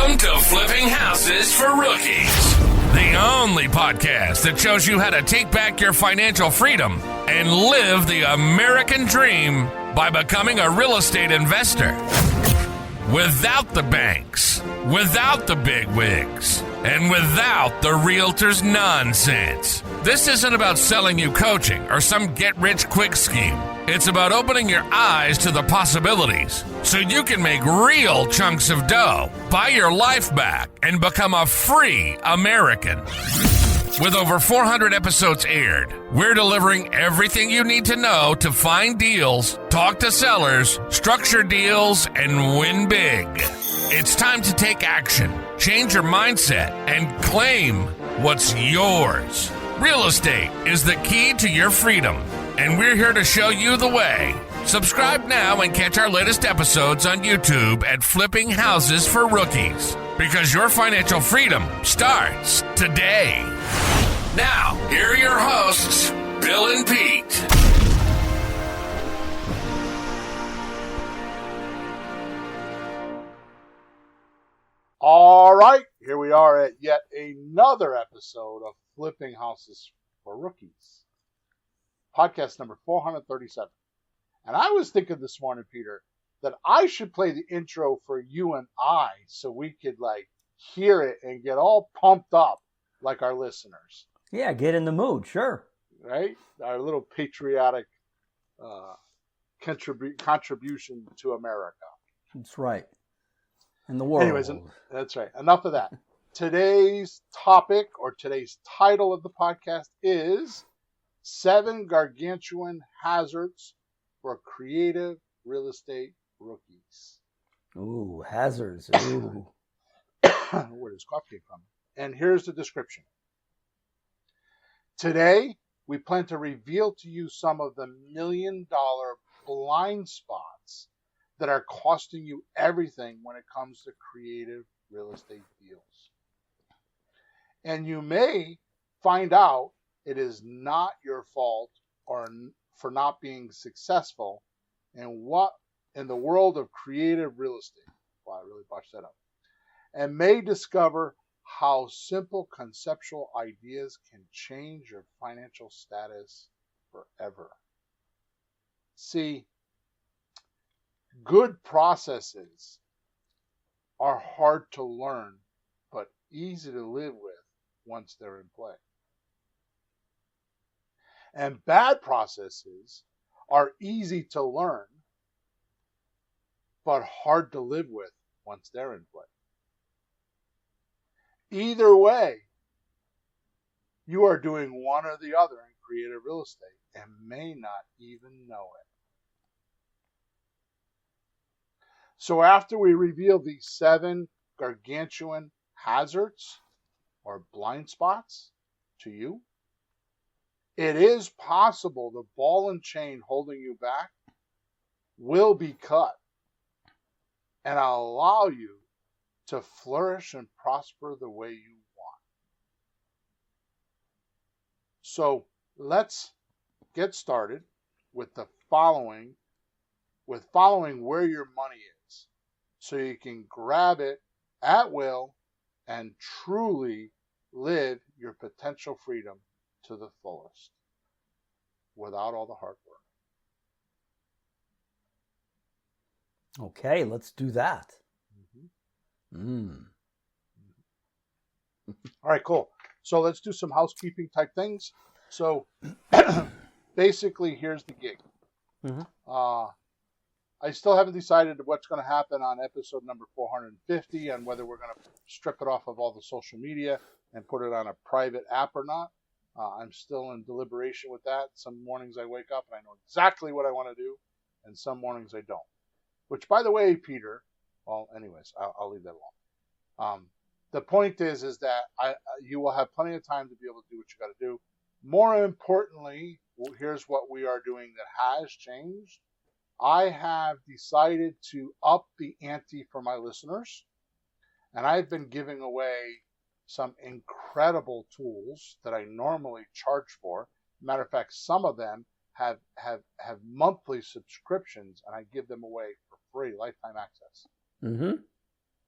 Welcome to Flipping Houses for Rookies, the only podcast that shows you how to take back your financial freedom and live the American dream by becoming a real estate investor. Without the banks, without the big wigs, and without the realtor's nonsense. This isn't about selling you coaching or some get-rich-quick scheme. It's about opening your eyes to the possibilities so you can make real chunks of dough, buy your life back, and become a free American. With over 400 episodes aired, we're delivering everything you need to know to find deals, talk to sellers, structure deals, and win big. It's time to take action, change your mindset, and claim what's yours. Real estate is the key to your freedom, and we're here to show you the way. Subscribe now and catch our latest episodes on YouTube at Flipping Houses for Rookies, because your financial freedom starts today. Now, here are your hosts, Bill and Pete. All right, here we are at yet another episode of Flipping Houses for Rookies, podcast number 437. And I was thinking this morning, Peter, that I should play the intro for you and I so we could hear it and get all pumped up like our listeners. Yeah, get in the mood, sure. Right? Our little patriotic contribution to America. That's right. And the world. Anyways, that's right. Enough of that. Today's topic, or today's title of the podcast, is 7 Gargantuan Hazards for Creative Real Estate Rookies. Ooh, hazards. Ooh. Where does coffee came from? And here's the description. Today, we plan to reveal to you some of the $1 million blind spots that are costing you everything when it comes to creative real estate deals. And you may find out it is not your fault or for not being successful in the world of creative real estate. Wow, I really botched that up. And may discover how simple conceptual ideas can change your financial status forever. See, good processes are hard to learn, but easy to live with once they're in play. And bad processes are easy to learn, but hard to live with once they're in play. Either way, you are doing one or the other in creative real estate and may not even know it. So after we reveal these 7 gargantuan hazards or blind spots to you, it is possible the ball and chain holding you back will be cut and allow you to flourish and prosper the way you want. So let's get started with following where your money is, so you can grab it at will and truly live your potential freedom to the fullest without all the hard work. Okay, let's do that. All right, cool. So let's do some housekeeping type things. So basically, here's the gig. I still haven't decided what's going to happen on episode number 450 and whether we're going to strip it off of all the social media and put it on a private app or not. I'm still in deliberation with that. Some mornings I wake up and I know exactly what I want to do, and some mornings I don't. Which, by the way, Peter, well, anyways, I'll leave that alone. The point is that you will have plenty of time to be able to do what you got to do. More importantly, here's what we are doing that has changed. I have decided to up the ante for my listeners, and I've been giving away some incredible tools that I normally charge for. Matter of fact, some of them have monthly subscriptions, and I give them away for free, lifetime access.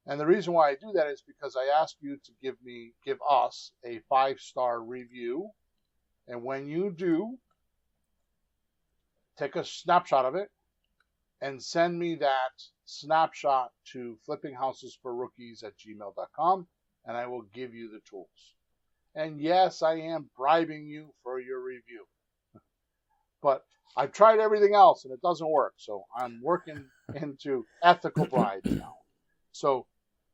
And the reason why I do that is because I ask you to give us a 5-star review. And when you do, take a snapshot of it and send me that snapshot to flippinghousesforrookies@gmail.com, and I will give you the tools. And yes, I am bribing you for your review. But I've tried everything else and it doesn't work. So I'm working into ethical bribes now. So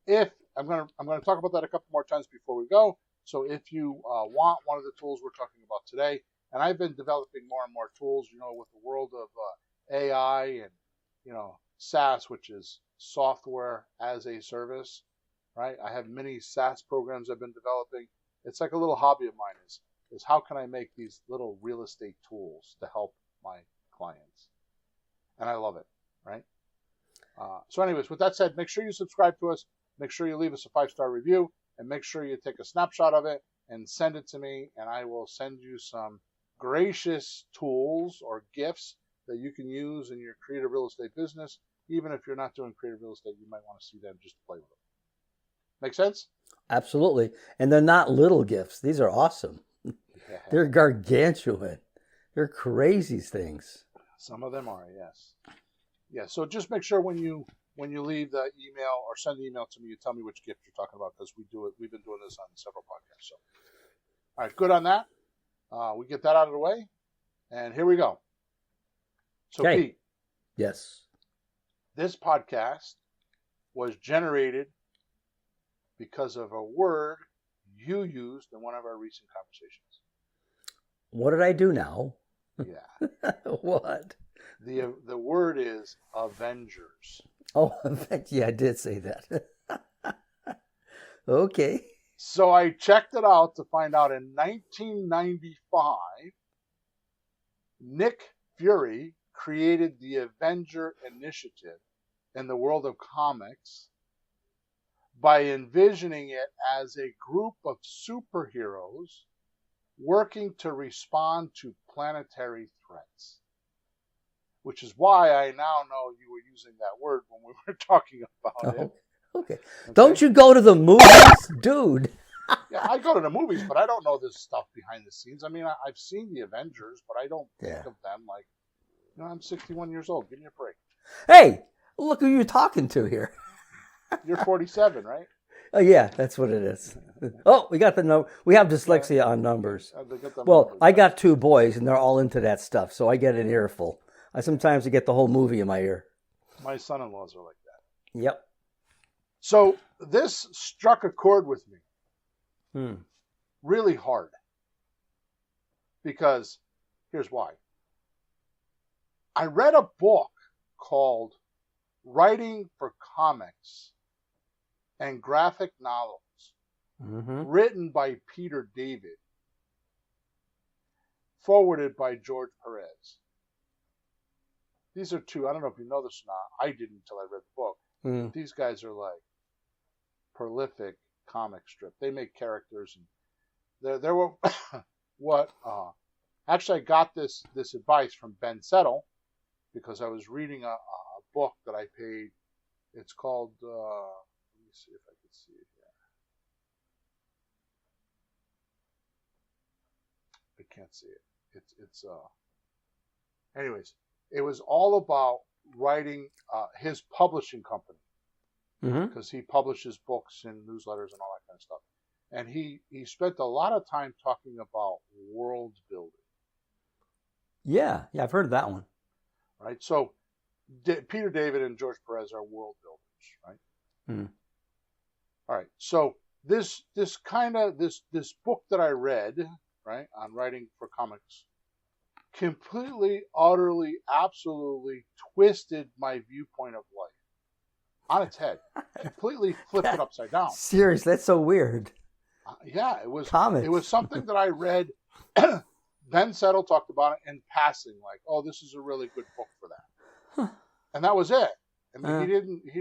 if I'm going to talk about that a couple more times before we go. So if you want one of the tools we're talking about today, and I've been developing more and more tools, with the world of AI and, SaaS, which is software as a service, right? I have many SaaS programs I've been developing. It's like a little hobby of mine is how can I make these little real estate tools to help my clients? And I love it, right? So anyways, with that said, make sure you subscribe to us. Make sure you leave us a 5-star review, and make sure you take a snapshot of it and send it to me, and I will send you some gracious tools or gifts that you can use in your creative real estate business. Even if you're not doing creative real estate, you might want to see them just to play with them. Make sense? Absolutely. And they're not little gifts. These are awesome. Yeah. They're gargantuan. They're crazy things. Some of them are, yes. Yeah, so just make sure when you leave the email or send the email to me, you tell me which gift you're talking about, because we've been doing this on several podcasts. So, all right, good on that. We get that out of the way, and here we go. So, Okay. Pete. Yes. This podcast was generated because of a word you used in one of our recent conversations. What did I do now? Yeah. What? The word is Avengers. Oh, yeah, I did say that. Okay. So I checked it out to find out in 1995, Nick Fury created the Avenger Initiative in the world of comics by envisioning it as a group of superheroes working to respond to planetary threats. Which is why I now know you were using that word when we were talking about it. Okay. Don't you go to the movies, dude? Yeah, I go to the movies, but I don't know this stuff behind the scenes. I mean, I've seen the Avengers, but I don't think of them like, I'm 61 years old. Give me a break. Hey, look who you're talking to here. You're 47, right? Oh, yeah, that's what it is. Oh, we got the number. We have dyslexia on numbers. Well, I got 2 boys, and they're all into that stuff, so I get an earful. I sometimes get the whole movie in my ear. My son-in-laws are like that. Yep. So this struck a chord with me really hard. Because here's why. I read a book called Writing for Comics and Graphic Novels, written by Peter David, forwarded by George Perez. These are 2, I don't know if you know this or not, I didn't until I read the book. These guys are like prolific comic strip. They make characters, and there were actually I got this advice from Ben Settle because I was reading a book that I paid. It's called let me see if I can see it here. I can't see it. It's anyways, it was all about writing his publishing company, because he publishes books and newsletters and all that kind of stuff. And he spent a lot of time talking about world building. Yeah, I've heard of that one. Right? So Peter David and George Perez are world builders, right? All right. So this book that I read, right, on writing for comics, completely, utterly, absolutely twisted my viewpoint of life on its head. Completely flipped it upside down. Seriously, that's so weird. Yeah, it was comics. It was something that I read. Ben Settle talked about it in passing, like, "Oh, this is a really good book for that," and that was it. I mean, he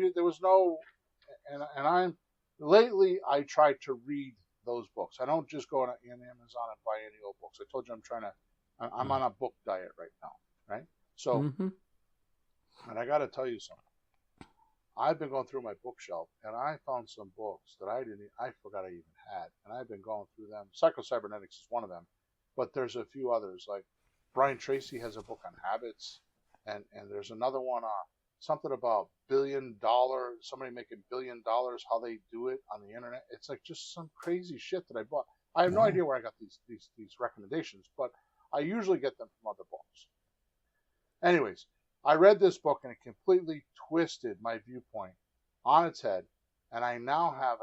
didn't. There was no. And lately I tried to read those books. I don't just go on Amazon and buy any old books. I told you I'm on a book diet right now, right? So, and I got to tell you something. I've been going through my bookshelf, and I found some books that I forgot I even had, and I've been going through them. Psycho-Cybernetics is one of them, but there's a few others. Like Brian Tracy has a book on habits, and there's another one on something about $1 billion, somebody making $1 billion, how they do it on the internet. It's like just some crazy shit that I bought. I have no idea where I got these recommendations, but I usually get them from other books. Anyways, I read this book and it completely twisted my viewpoint on its head, and I now have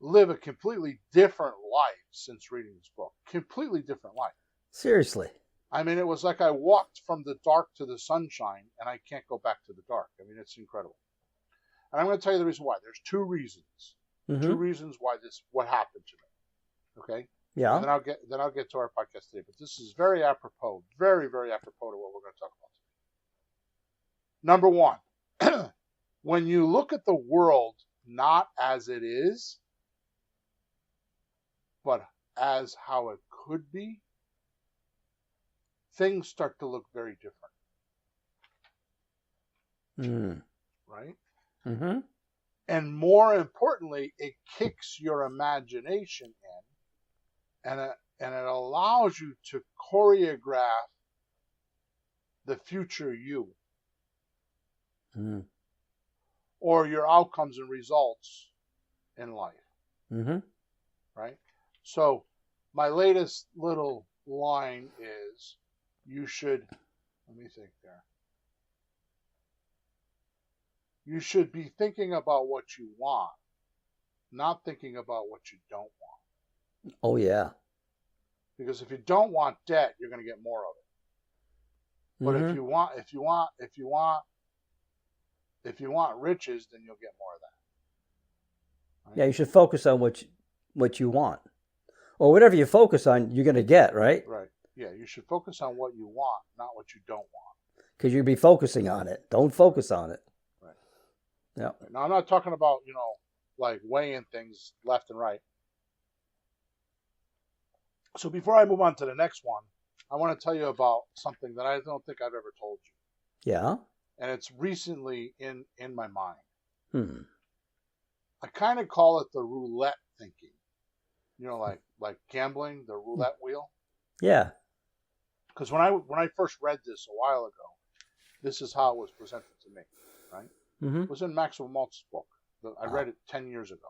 live a completely different life since reading this book. Completely different life. Seriously. I mean, it was like I walked from the dark to the sunshine, and I can't go back to the dark. I mean, it's incredible. And I'm going to tell you the reason why. There's two reasons. Mm-hmm. Two reasons why what happened to me. Okay? Yeah. And then I'll get to our podcast today. But this is very apropos, very, very apropos to what we're going to talk about today. Number one, when you look at the world not as it is, but as how it could be, things start to look very different. Right? Mm-hmm. And more importantly, it kicks your imagination in, and it allows you to choreograph the future you, or your outcomes and results in life. Mm-hmm. Right? So my latest little line is, you should, let me think there. You should be thinking about what you want, not thinking about what you don't want. Oh yeah. Because if you don't want debt, you're going to get more of it. But if you want riches, then you'll get more of that. Right? Yeah, you should focus on what you want, or whatever you focus on, you're going to get, right? Right. Yeah, you should focus on what you want, not what you don't want. Because you'll be focusing on it. Don't focus on it. Right. Yeah. Now, I'm not talking about, like weighing things left and right. So before I move on to the next one, I want to tell you about something that I don't think I've ever told you. Yeah. And it's recently in my mind. I kind of call it the roulette thinking. Like gambling, the roulette wheel. Yeah. Because when I first read this a while ago, this is how it was presented to me, right? Mm-hmm. It was in Maxwell Maltz's book. I read it 10 years ago.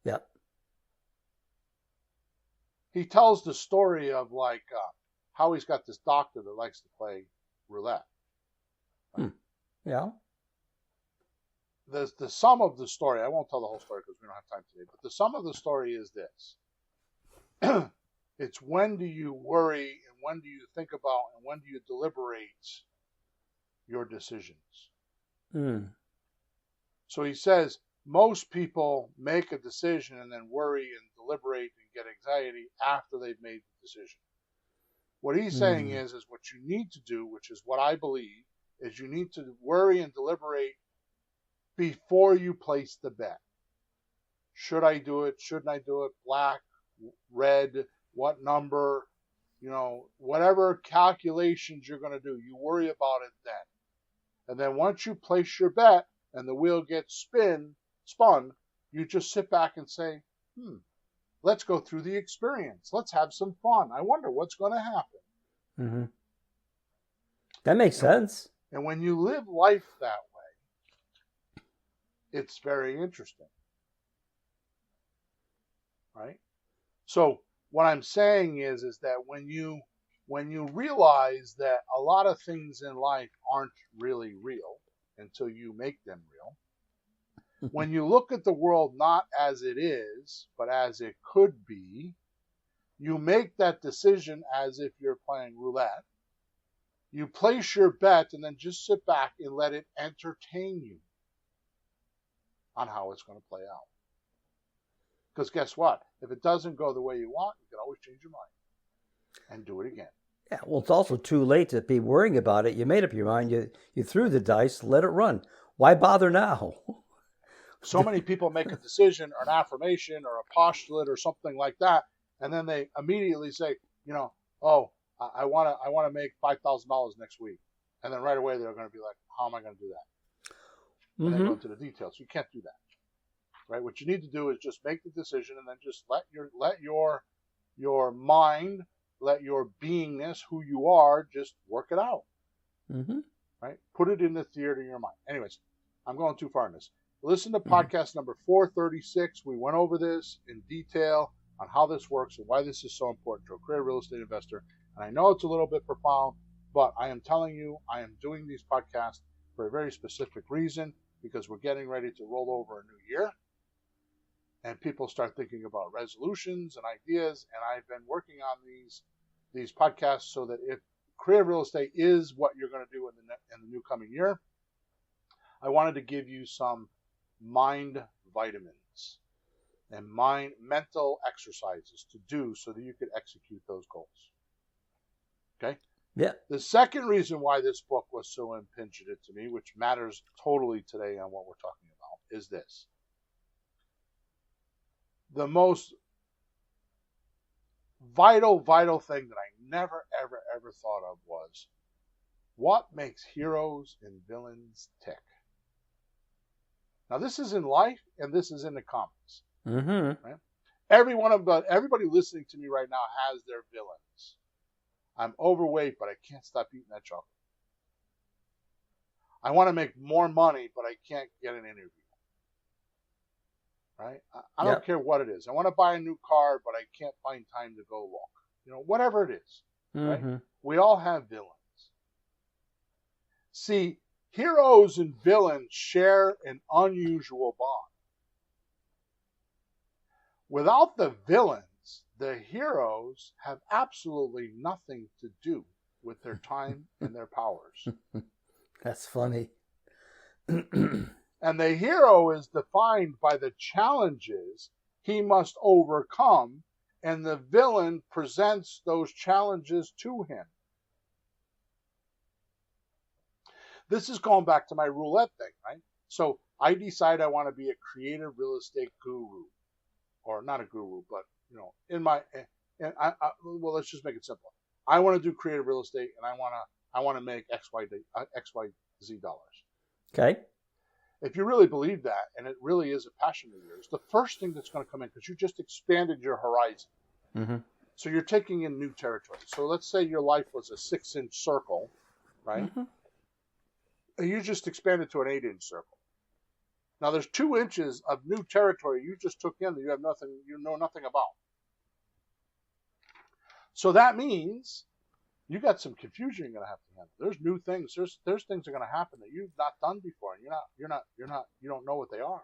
Yeah. He tells the story of how he's got this doctor that likes to play roulette. Right? Yeah. The sum of the story, I won't tell the whole story because we don't have time today, but the sum of the story is this. It's when do you worry and when do you think about and when do you deliberate your decisions. So he says most people make a decision and then worry and deliberate and get anxiety after they've made the decision. What he's saying is what you need to do, which is what I believe, is you need to worry and deliberate before you place the bet. Should I do it? Shouldn't I do it? Black, red, what number? Whatever calculations you're going to do, you worry about it then. And then once you place your bet and the wheel gets spun, you just sit back and say, let's go through the experience. Let's have some fun. I wonder what's going to happen. Mm-hmm. That makes sense. And when you live life that way, it's very interesting. Right? So what I'm saying is that when you realize that a lot of things in life aren't really real until you make them real, when you look at the world not as it is, but as it could be, you make that decision as if you're playing roulette. You place your bet and then just sit back and let it entertain you on how it's going to play out. Because guess what? If it doesn't go the way you want, you can always change your mind and do it again. Yeah, well, it's also too late to be worrying about it. You made up your mind. You threw the dice, let it run. Why bother now? So many people make a decision or an affirmation or a postulate or something like that, and then they immediately say, I want to make $5,000 next week. And then right away they're going to be like, how am I going to do that? And then go into the details. You can't do that. Right? What you need to do is just make the decision and then just let your mind, let your beingness, who you are, just work it out. Right? Put it in the theater of your mind. Anyways, I'm going too far in this. Listen to podcast number 436. We went over this in detail on how this works and why this is so important to a career real estate investor. And I know it's a little bit profound, but I am telling you, I am doing these podcasts for a very specific reason, because we're getting ready to roll over a new year. And people start thinking about resolutions and ideas. And I've been working on these podcasts so that if career real estate is what you're going to do in the new coming year, I wanted to give you some mind vitamins and mental exercises to do so that you could execute those goals. Okay? Yeah. The second reason why this book was so impinged to me, which matters totally today on what we're talking about, is this. The most vital thing that I never, ever thought of was, what makes heroes and villains tick? Now, this is in life, and this is in the comics. Right? Everybody listening to me right now has their villains. I'm overweight, but I can't stop eating that chocolate. I want to make more money, but I can't get an interview. Right? I don't care what it is. I want to buy a new car, but I can't find time to go walk. Whatever it is. Right? We all have villains. See, heroes and villains share an unusual bond. Without the villains, the heroes have absolutely nothing to do with their time and their powers. That's funny. And the hero is defined by the challenges he must overcome, and the villain presents those challenges to him. This is going back to my roulette thing, right? So I decide I want to be a creative real estate guru, or not a guru, but let's just make it simple. I want to do creative real estate, and I want to make XYZ dollars. Okay. If you really believe that, and it really is a passion of yours, the first thing that's going to come in, because you just expanded your horizon. So you're taking in new territory. So let's say your life was a 6-inch circle, right? And you just expanded to an 8-inch circle. Now there's 2 inches of new territory you just took in that you know nothing about. So that means you got some confusion you're going to have to handle. There's new things. There's things that are going to happen that you've not done before, and you don't know what they are,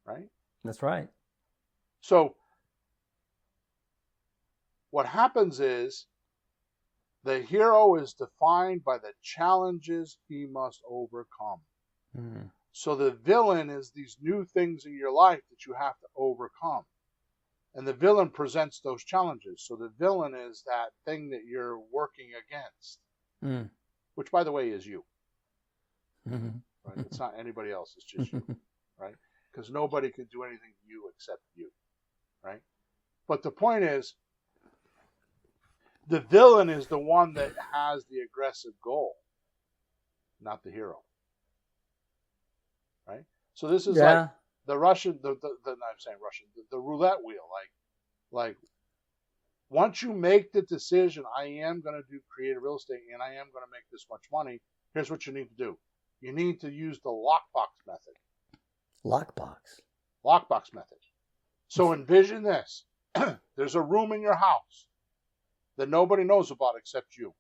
right? That's right. So what happens is the hero is defined by the challenges he must overcome. So the villain is these new things in your life that you have to overcome. And the villain presents those challenges. So the villain is that thing that you're working against, which, by the way, is you. Right? It's not anybody else. It's just you, right? Because nobody can do anything to you except you, right? But the point is, the villain is the one that has the aggressive goal, not the hero, right? So this is like the Russian, I'm saying Russian, the roulette wheel. Like once you make the decision, I am going to do creative real estate and I am going to make this much money, here's what you need to do. You need to use the lockbox method. Lockbox method. So envision this. There's a room in your house that nobody knows about except you.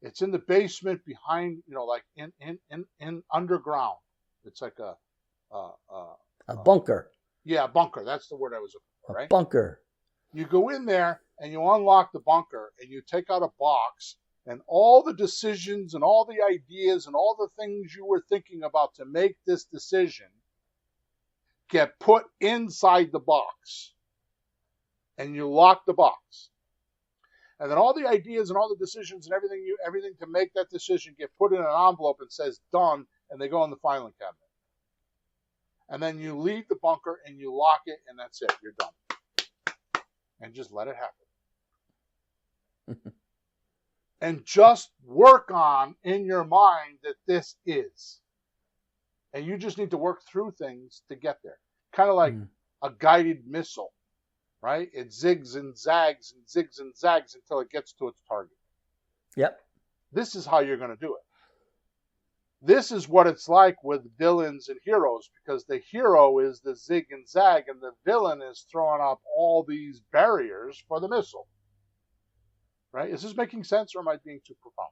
It's in the basement behind, like in underground. It's like a bunker. Yeah, a bunker. That's the word I was looking for, right? Bunker. You go in there and you unlock the bunker and you take out a box, and all the decisions and all the ideas and all the things you were thinking about to make this decision get put inside the box. And you lock the box. And then all the ideas and all the decisions and everything to make that decision get put in an envelope and says done, and they go in the filing cabinet. And then you leave the bunker and you lock it, and that's it. You're done. And just let it happen. and just work on in your mind that this is. And you just need to work through things to get there. Kind of like a guided missile, right? It zigs and zags until it gets to its target. Yep. This is how you're going to do it. This is what it's like with villains and heroes, because the hero is the zig and zag, and the villain is throwing up all these barriers for the missile. Right? Is this making sense, or am I being too profound?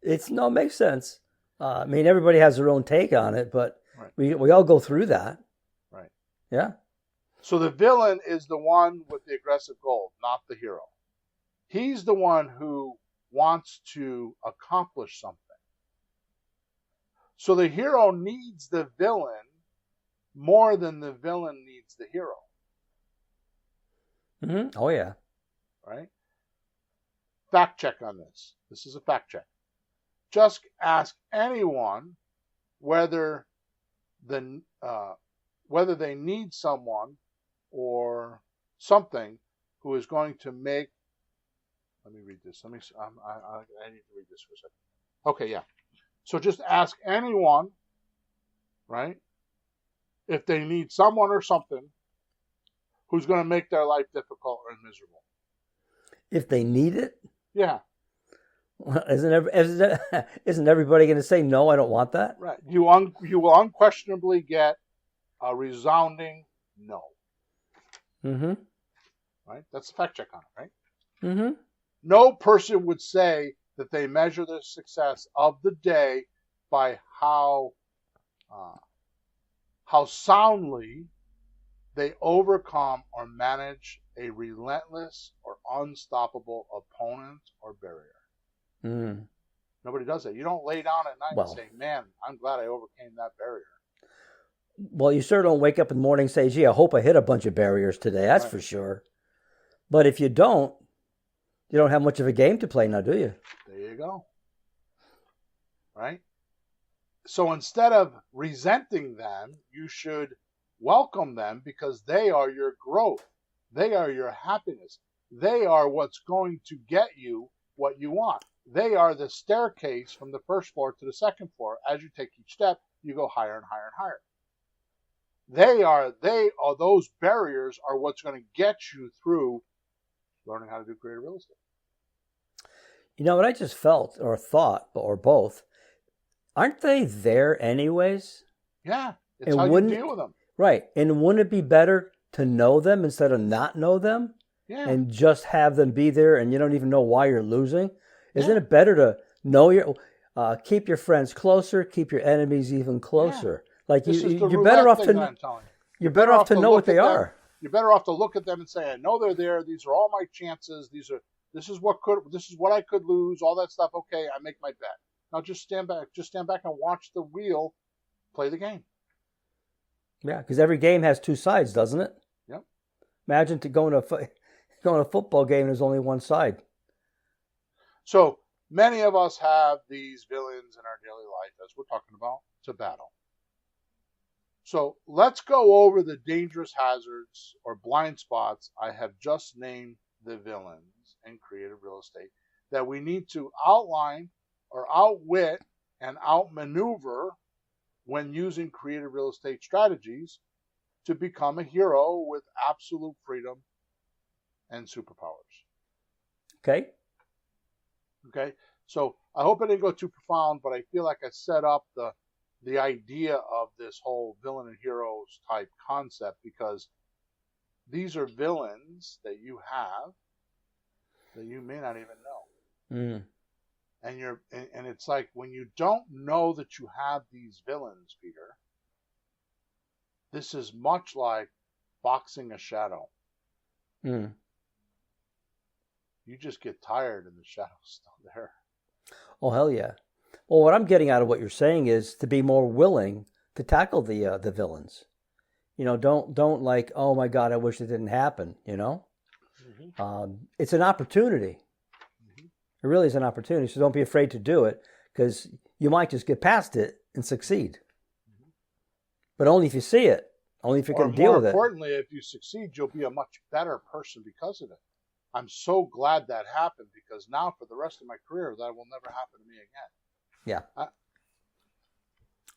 It makes sense. I mean, everybody has their own take on it, but right. we all go through that. Right. Yeah. So the villain is the one with the aggressive goal, not the hero. He's the one who wants to accomplish something. So the hero needs the villain more than the villain needs the hero. Mm-hmm. Oh, yeah. Right? Fact check on this. This is a fact check. Just ask anyone whether they need someone or something who is going to make. Let me read this. I need to read this for a second. Okay, yeah. So just ask anyone, right, if they need someone or something who's going to make their life difficult or miserable. If they need it? Yeah. Well, isn't everybody going to say, no, I don't want that? Right. You will unquestionably get a resounding no. Mm-hmm. Right? That's the fact check on it, right? Mm-hmm. No person would say that they measure the success of the day by how soundly they overcome or manage a relentless or unstoppable opponent or barrier. Mm. Nobody does that. You don't lay down at night and say, man, I'm glad I overcame that barrier. Well, you sure don't wake up in the morning and say, gee, I hope I hit a bunch of barriers today. That's right. For sure. But if you don't have much of a game to play now, do you? There you go. Right? So instead of resenting them, you should welcome them, because they are your growth. They are your happiness. They are what's going to get you what you want. They are the staircase from the first floor to the second floor. As you take each step, you go higher and higher and higher. Those barriers are what's going to get you through learning how to do creative real estate. You know what I just felt or thought, or both, aren't they there anyways? Yeah, it's how you deal with them. Right, and wouldn't it be better to know them instead of not know them? Yeah. And just have them be there and you don't even know why you're losing? Isn't it better to know keep your friends closer, keep your enemies even closer? Yeah. Like you're better off to you're better off to know what they are. You're better off to look at them and say, I know they're there. These are all my chances. This is what I could lose. All that stuff. Okay, I make my bet. Now just stand back. Just stand back and watch the wheel play the game. Yeah, because every game has two sides, doesn't it? Yep. Imagine going to a football game and there's only one side. So many of us have these villains in our daily life, as we're talking about, to battle. So let's go over the dangerous hazards or blind spots I have just named the villains in creative real estate that we need to outline or outwit and outmaneuver when using creative real estate strategies to become a hero with absolute freedom and superpowers. Okay. Okay. So I hope I didn't go too profound, but I feel like I set up the idea of this whole villain and heroes type concept, because these are villains that you have that you may not even know. Mm. And it's like when you don't know that you have these villains, Peter, this is much like boxing a shadow. Mm. You just get tired and the shadow's still there. Oh, hell yeah. Well, what I'm getting out of what you're saying is to be more willing to tackle the villains. You know, don't like, oh my God, I wish it didn't happen, you know? Mm-hmm. It's an opportunity. Mm-hmm. It really is an opportunity. So don't be afraid to do it, because you might just get past it and succeed. Mm-hmm. But only if you see it. Only if you can deal with it. More importantly, if you succeed, you'll be a much better person because of it. I'm so glad that happened, because now for the rest of my career, that will never happen to me again. Yeah.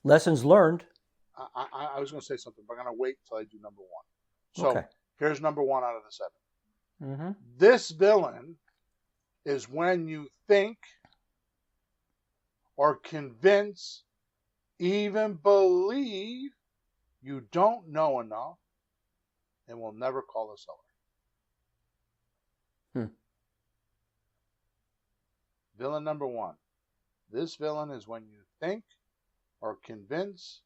Lessons learned. I was going to say something, but I'm going to wait until I do number one. So Okay. here's number one out of the 7. Mm-hmm. This villain is when you think or convince, even believe you don't know enough and will never call the seller. Villain number 1. This villain is when you think or convince,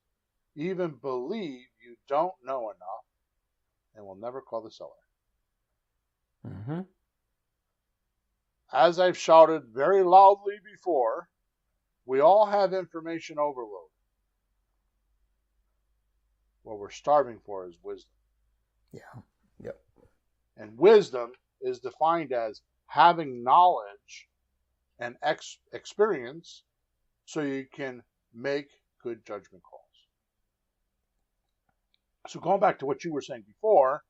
even believe you don't know enough and will never call the seller. Mm-hmm. As I've shouted very loudly before, we all have information overload. What we're starving for is wisdom. Yeah. Yep. And wisdom is defined as having knowledge and experience so you can make good judgment calls. So going back to what you were saying before,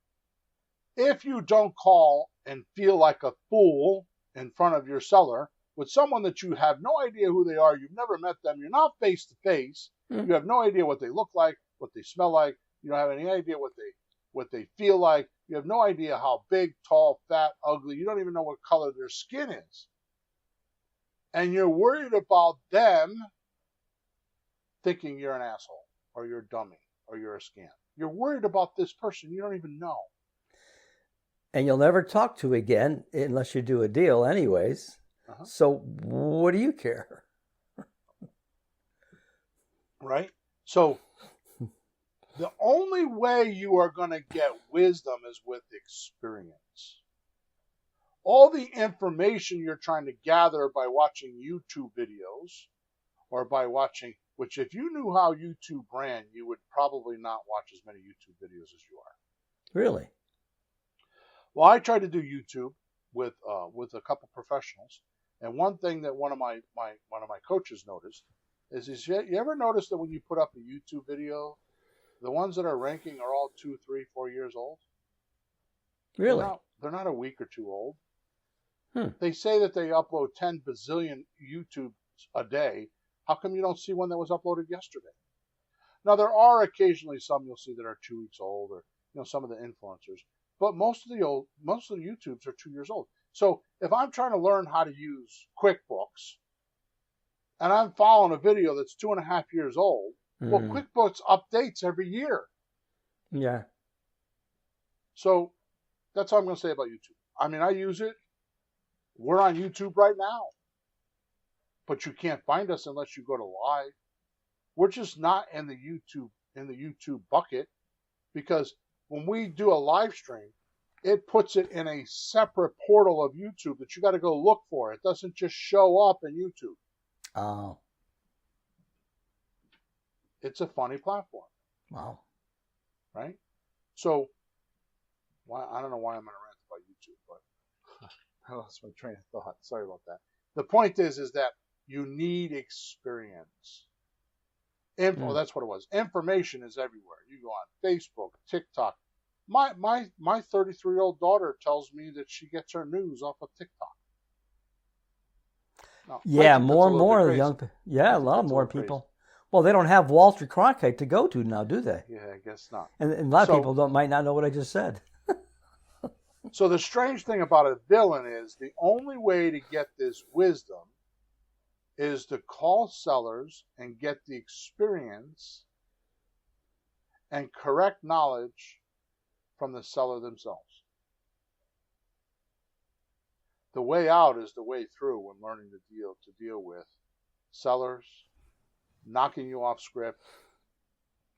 if you don't call and feel like a fool in front of your seller with someone that you have no idea who they are, you've never met them, you're not face to face, you have no idea what they look like, what they smell like, you don't have any idea what they feel like, you have no idea how big, tall, fat, ugly, you don't even know what color their skin is. And you're worried about them thinking you're an asshole or you're a dummy or you're a scam. You're worried about this person you don't even know. And you'll never talk to again unless you do a deal anyways. Uh-huh. So what do you care? Right? So the only way you are going to get wisdom is with experience. All the information you're trying to gather by watching YouTube videos or by watching, which if you knew how YouTube ran, you would probably not watch as many YouTube videos as you are. Really? Well, I tried to do YouTube with a couple professionals, and one thing that one of my coaches noticed is you ever notice that when you put up a YouTube video, the ones that are ranking are all 2, 3, 4 years old? Really? They're not a week or two old. They say that they upload 10 bazillion YouTubes a day. How come you don't see one that was uploaded yesterday? Now, there are occasionally some you'll see that are 2 weeks old, or some of the influencers. But most of the YouTubes are 2 years old. So if I'm trying to learn how to use QuickBooks, and I'm following a video that's 2.5 years old, well, QuickBooks updates every year. Yeah. So that's all I'm going to say about YouTube. I mean, I use it. We're on YouTube right now. But you can't find us unless you go to live. We're just not in the YouTube bucket, because when we do a live stream, it puts it in a separate portal of YouTube that you got to go look for. It doesn't just show up in YouTube. Oh. It's a funny platform. Wow. Right? So, I don't know why I'm going to rant about YouTube, but I lost my train of thought. Sorry about that. The point is that you need experience. That's what it was. Information is everywhere. You go on Facebook, TikTok. My 33-year-old daughter tells me that she gets her news off of TikTok. Now, yeah, more and more young people. Yeah, a lot more people. Crazy. Well, they don't have Walter Cronkite to go to now, do they? Yeah, I guess not. And a lot of people might not know what I just said. So the strange thing about a villain is the only way to get this wisdom is to call sellers and get the experience and correct knowledge from the seller themselves. The way out is the way through when learning to deal with sellers, knocking you off script,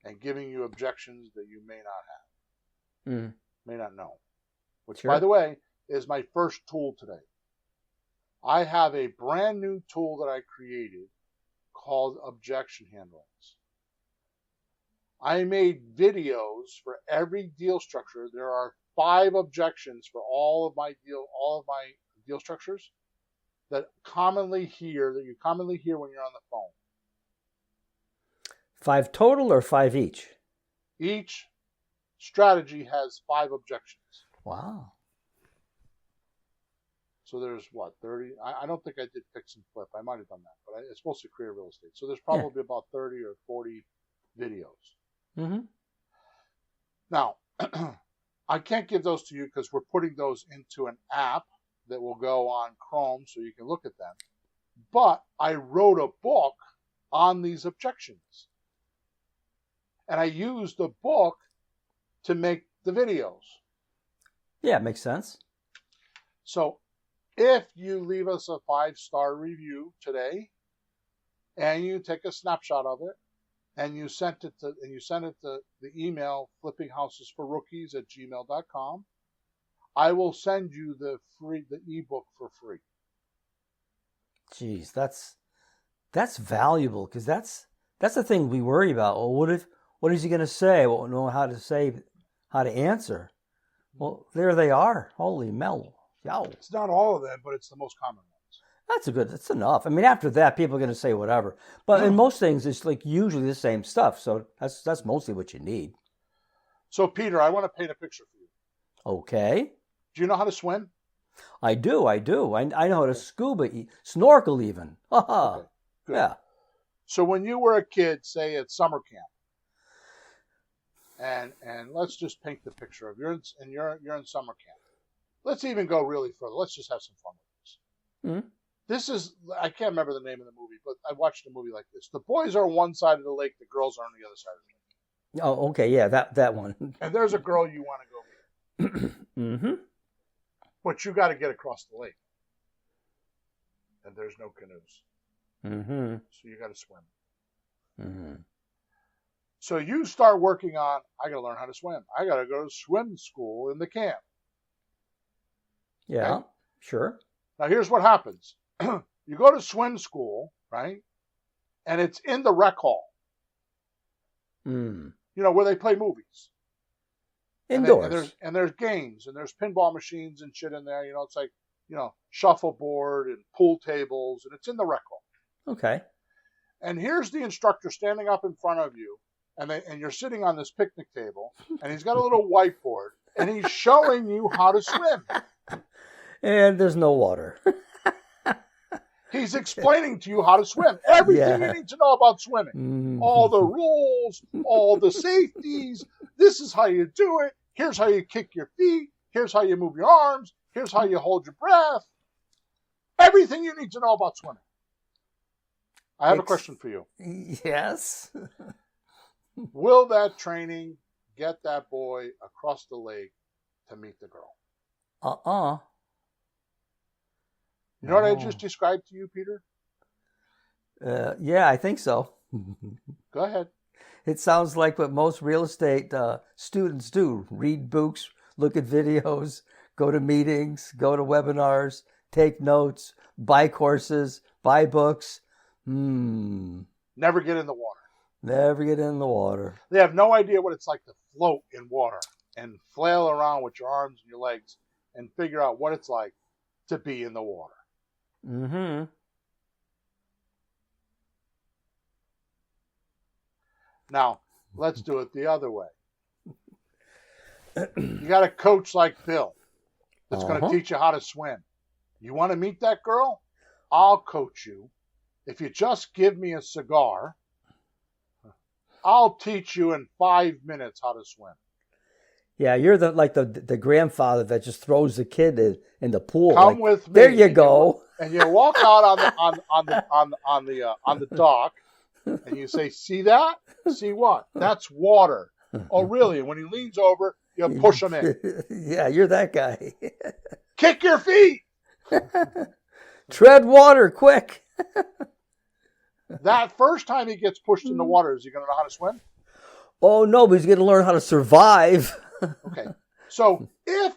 and giving you objections that you may not have, may not know. Which, by the way, is my first tool today. I have a brand new tool that I created called objection handlings. I made videos for every deal structure. There are 5 objections for all of my deal structures that you commonly hear when you're on the phone. 5 total or 5 each? Each strategy has 5 objections. Wow. So there's what, 30? I don't think I did fix and flip. I might have done that, but it's supposed to create real estate. So there's probably about 30 or 40 videos. Mm-hmm. Now, I can't give those to you because we're putting those into an app that will go on Chrome so you can look at them. But I wrote a book on these objections. And I used the book to make the videos. Yeah, it makes sense. So if you leave us a 5-star review today and you take a snapshot of it and you send it to the email flippinghousesforrookies@gmail.com, I will send you the ebook for free. Jeez, that's valuable because that's the thing we worry about. Well, what is he going to say? I won't know how to answer. Well, there they are. Holy mel. Yow. It's not all of them, but it's the most common ones. That's enough. I mean, after that, people are going to say whatever. But in most things, it's like usually the same stuff. So that's mostly what you need. So, Peter, I want to paint a picture for you. Okay. Do you know how to swim? I do. I know how to snorkel even. Okay, good. Yeah. So when you were a kid, say at summer camp, and let's just paint the picture of you're in summer camp. Let's even go really further. Let's just have some fun with this. Mm-hmm. This is, I can't remember the name of the movie, but I watched a movie like this. The boys are on one side of the lake, the girls are on the other side of the lake. Oh, okay, yeah, that one. And there's a girl you want to go meet. Mm-hmm. But you got to get across the lake. And there's no canoes. Mm-hmm. So you got to swim. Mm-hmm. So you start working on, I got to learn how to swim. I got to go to swim school in the camp. Yeah, okay? Sure. Now here's what happens. You go to swim school, right? And it's in the rec hall. Mm. You know, where they play movies. Indoors. And there's games, and there's pinball machines and shit in there. You know, it's like, shuffleboard and pool tables, and it's in the rec hall. Okay. And here's the instructor standing up in front of you, and you're sitting on this picnic table, and he's got a little whiteboard, and he's showing you how to swim. And there's no water. He's explaining to you how to swim. Everything you need to know about swimming. Mm-hmm. All the rules, all the safeties. This is how you do it. Here's how you kick your feet. Here's how you move your arms. Here's how you hold your breath. Everything you need to know about swimming. I have a question for you. Yes. Will that training get that boy across the lake to meet the girl? You know what I just described to you, Peter? Yeah, I think so. Go ahead. It sounds like what most real estate students do. Read books, look at videos, go to meetings, go to webinars, take notes, buy courses, buy books. Never get in the water. Never get in the water. They have no idea what it's like to float in water and flail around with your arms and your legs and figure out what it's like to be in the water. Mm-hmm. Now, let's do it the other way. You got a coach like Bill that's going to teach you how to swim. You want to meet that girl? I'll coach you. If you just give me a cigar, I'll teach you in 5 minutes how to swim. Yeah, you're the grandfather that just throws the kid in the pool. Come with me. There you go. And you walk out on the dock, and you say, "See that? See what? That's water." Oh, really? And when he leans over, you push him in. Yeah, you're that guy. Kick your feet. Tread water, quick. That first time he gets pushed in the water, is he going to know how to swim? Oh no, but he's going to learn how to survive. Okay. So if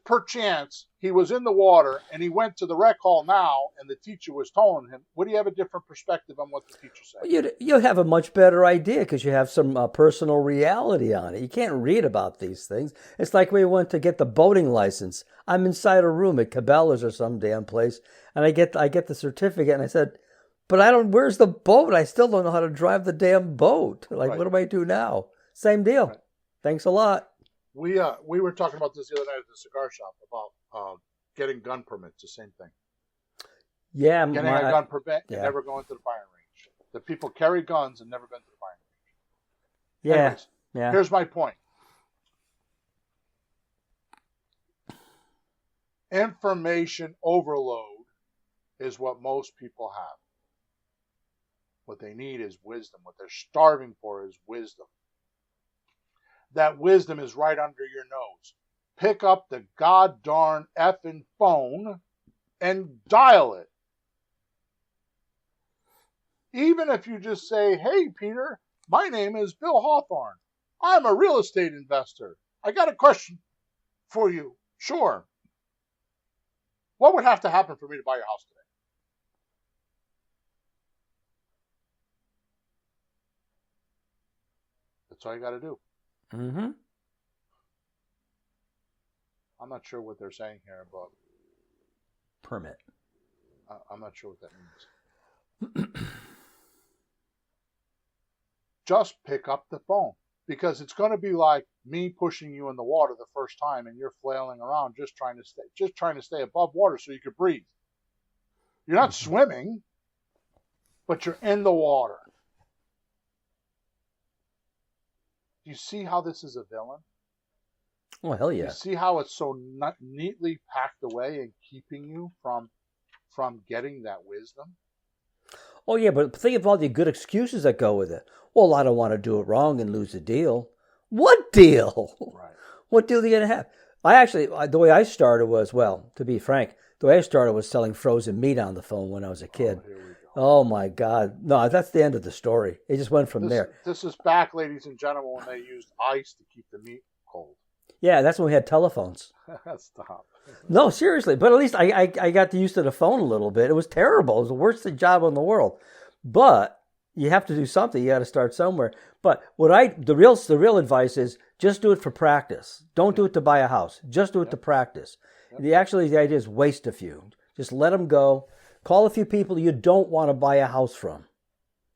perchance he was in the water and he went to the rec hall now and the teacher was telling him, would he have a different perspective on what the teacher said? You'd have a much better idea because you have some personal reality on it. You can't read about these things. It's like when we went to get the boating license. I'm inside a room at Cabela's or some damn place, and I get the certificate, and I said, but where's the boat? I still don't know how to drive the damn boat. Like, right. What do I do now? Same deal. Right. Thanks a lot. We were talking about this the other night at the cigar shop about getting gun permits, the same thing. Yeah, Getting a gun permit and yeah. never going to the firing range. The people carry guns and never been to the firing range. Yeah, Anyways, yeah. here's my point. Information overload is what most people have. What they need is wisdom. What they're starving for is wisdom. That wisdom is right under your nose. Pick up the goddarn effing phone and dial it. Even if you just say, hey, Peter, my name is Bill Hawthorne. I'm a real estate investor. I got a question for you. Sure. What would have to happen for me to buy your house today? That's all you got to do. Mm-hmm. I'm not sure what they're saying here, but Permit. I'm not sure what that means. Just pick up the phone, because it's going to be like me pushing you in the water the first time and you're flailing around just trying to stay above water so you could breathe. You're not swimming, but you're in the water. Do you see how this is a villain? Oh, hell Do yeah. you see how it's so neatly packed away and keeping you from getting that wisdom? Oh, yeah, but think of all the good excuses that go with it. Well, I don't want to do it wrong and lose a deal. What deal? Right. What deal are you going to have? The way I started was, well, to be frank, the way I started was selling frozen meat on the phone when I was a kid. Oh, here we go. Oh, my God. No, that's the end of the story. It just went from there. This is back, ladies and gentlemen, when they used ice to keep the meat cold. Yeah, that's when we had telephones. Stop. No, seriously. But at least I got used to the phone a little bit. It was terrible. It was the worst job in the world. But you have to do something. You got to start somewhere. But the real advice is just do it for practice. Don't do it to buy a house. Just do it to practice. Yep. The idea is waste a few. Just let them go. Call a few people you don't want to buy a house from,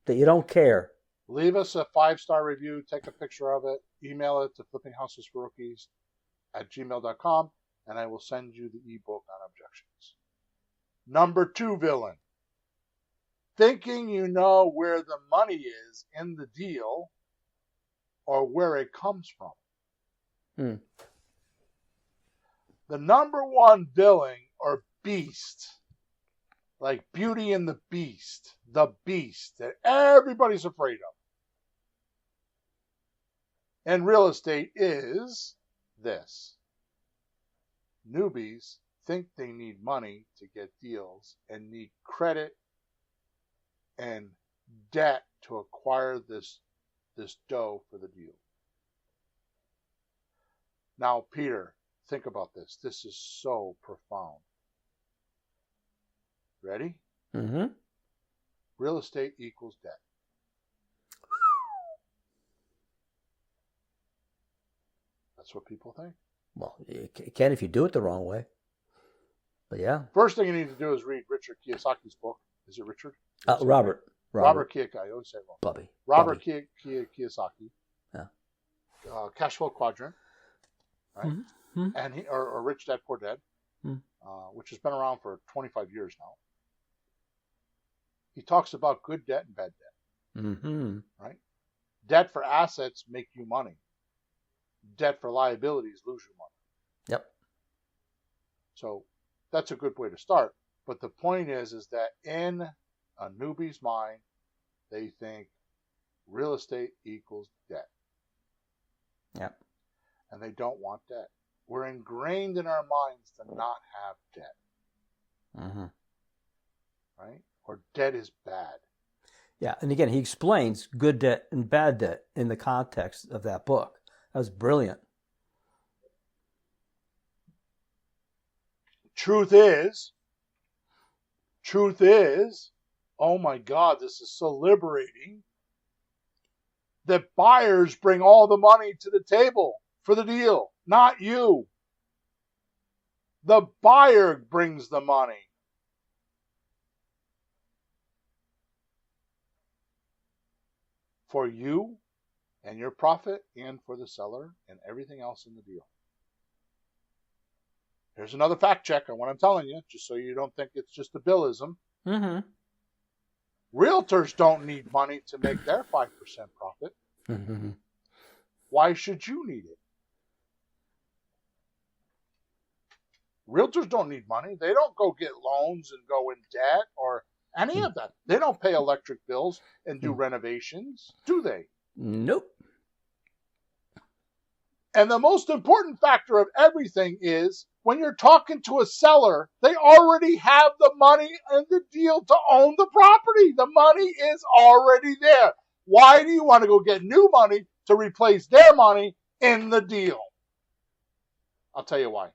that you don't care. Leave us a 5-star review. Take a picture of it. Email it to flippinghousesforrookies@gmail.com, and I will send you the ebook on objections. Number 2 villain. Thinking you know where the money is in the deal or where it comes from. The number 1 villain or beast, like Beauty and the Beast, that everybody's afraid of in real estate is this. Newbies think they need money to get deals and need credit and debt to acquire this dough for the deal. Now, Peter, think about this. This is so profound. Ready? Mm-hmm. Real estate equals debt. That's what people think. Well, you can if you do it the wrong way. But yeah. First thing you need to do is read Richard Kiyosaki's book. Is it Richard? Robert Kiyosaki. I always say it wrong. Bubby. Robert Kiyosaki. Yeah. Cash Flow Quadrant. Right? Mm-hmm. And or Rich Dad Poor Dad, which has been around for 25 years now. He talks about good debt and bad debt. Mm-hmm. Right? Debt for assets make you money. Debt for liabilities lose you money. Yep. So that's a good way to start. But the point is that in a newbie's mind, they think real estate equals debt. Yep. And they don't want debt. We're ingrained in our minds to not have debt. Mm-hmm. Right? Or debt is bad. Yeah, and again, he explains good debt and bad debt in the context of that book. That was brilliant. Truth is, oh my God, this is so liberating, that buyers bring all the money to the table for the deal, not you. The buyer brings the money. For you and your profit and for the seller and everything else in the deal. Here's another fact check on what I'm telling you, just so you don't think it's just a billism. Mm-hmm. Realtors don't need money to make their 5% profit. Mm-hmm. Why should you need it? Realtors don't need money. They don't go get loans and go in debt or any of that. They don't pay electric bills and do renovations, do they? Nope. And the most important factor of everything is when you're talking to a seller, they already have the money in the deal to own the property. The money is already there. Why do you want to go get new money to replace their money in the deal? I'll tell you why.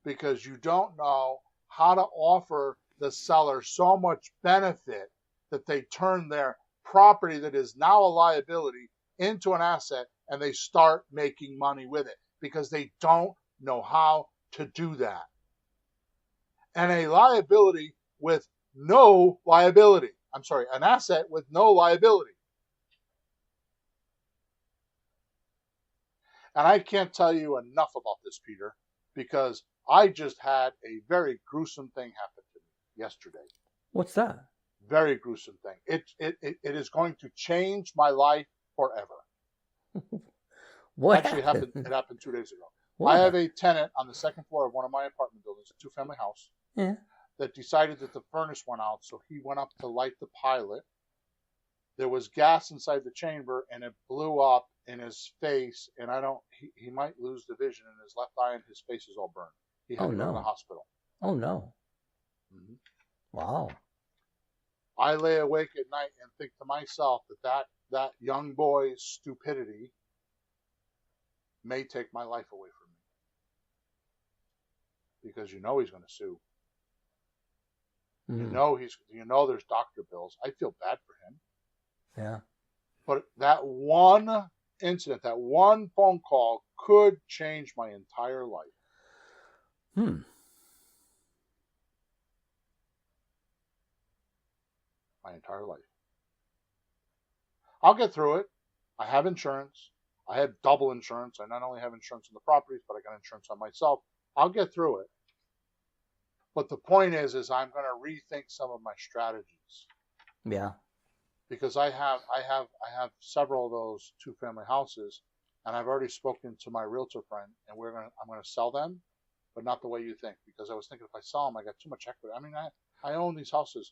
Because you don't know how to offer the seller so much benefit that they turn their property that is now a liability into an asset and they start making money with it because they don't know how to do that. And a liability with no liability. I'm sorry, an asset with no liability. And I can't tell you enough about this, Peter, because I just had a very gruesome thing happen to me yesterday. What's that? Very gruesome thing. It is going to change my life forever. What Actually, happened? it happened 2 days ago. What? I have a tenant on the second floor of one of my apartment buildings, a two-family house, that decided that the furnace went out, so he went up to light the pilot. There was gas inside the chamber, and it blew up in his face, and he might lose the vision in his left eye, and his face is all burned. He had to go to the hospital. Oh, no. Mm-hmm. Wow. I lay awake at night and think to myself that young boy's stupidity may take my life away from me. Because he's going to sue. Mm-hmm. You know there's doctor bills. I feel bad for him. Yeah. But that one incident, that one phone call could change my entire life. My entire life. I'll get through it. I have insurance. I have double insurance. I not only have insurance on the properties, but I got insurance on myself. I'll get through it. But the point is I'm going to rethink some of my strategies. Yeah. Because I have several of those two-family houses, and I've already spoken to my realtor friend, and I'm going to sell them, but not the way you think. Because I was thinking if I sell them, I got too much equity. I mean, I own these houses.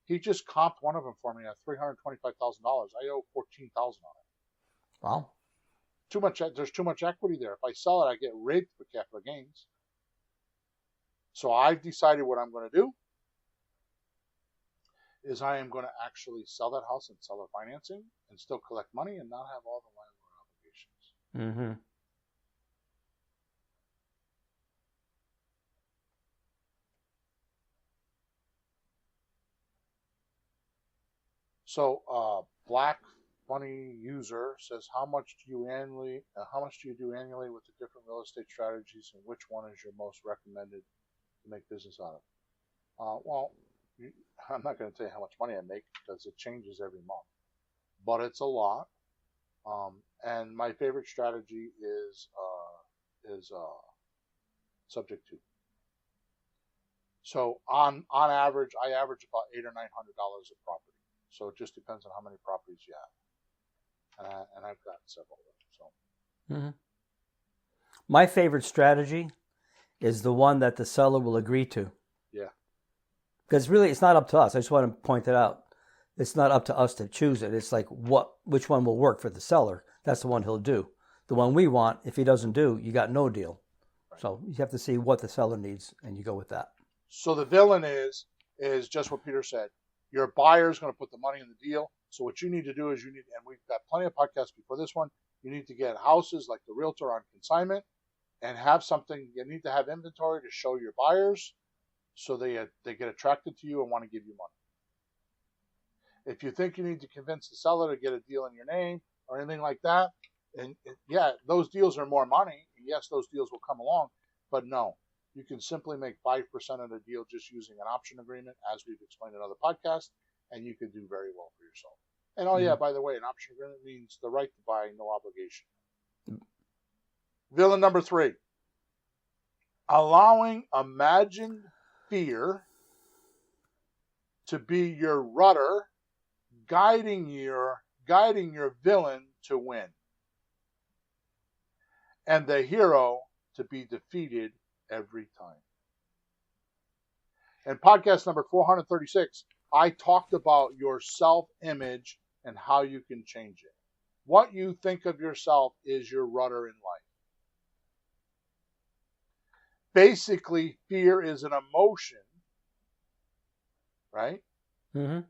He just comped one of them for me at $325,000. I owe $14,000 on it. Wow. There's too much equity there. If I sell it, I get rigged for capital gains. So I've decided what I'm going to do is I am going to actually sell that house and sell the financing and still collect money and not have all the landlord obligations. Mm-hmm. So Black Funny User says, how much do you do annually with the different real estate strategies, and which one is your most recommended to make business out of? Well, I'm not going to tell you how much money I make because it changes every month, but it's a lot. And my favorite strategy is subject to. So on average, I average about $800 or $900 a property. So it just depends on how many properties you have, and I've got several of them. So. Mm-hmm. My favorite strategy is the one that the seller will agree to. Yeah. Because really, it's not up to us. I just want to point it out. It's not up to us to choose it. It's like which one will work for the seller. That's the one he'll do. The one we want, if he doesn't do, you got no deal. Right. So you have to see what the seller needs, and you go with that. So the villain is just what Peter said. Your buyer's going to put the money in the deal. So what you need to do is and we've got plenty of podcasts before this one, you need to get houses like the realtor on consignment and have something. You need to have inventory to show your buyers so they get attracted to you and want to give you money. If you think you need to convince the seller to get a deal in your name or anything like that, and yeah, those deals are more money. And yes, those deals will come along, but no. You can simply make 5% of the deal just using an option agreement, as we've explained in other podcasts, and you can do very well for yourself. And yeah, by the way, an option agreement means the right to buy, no obligation. Villain number 3. Allowing imagined fear to be your rudder, guiding your villain to win, and the hero to be defeated every time. In podcast number 436, I talked about your self-image and how you can change it. What you think of yourself is your rudder in life. Basically, fear is an emotion, right? Mm-hmm.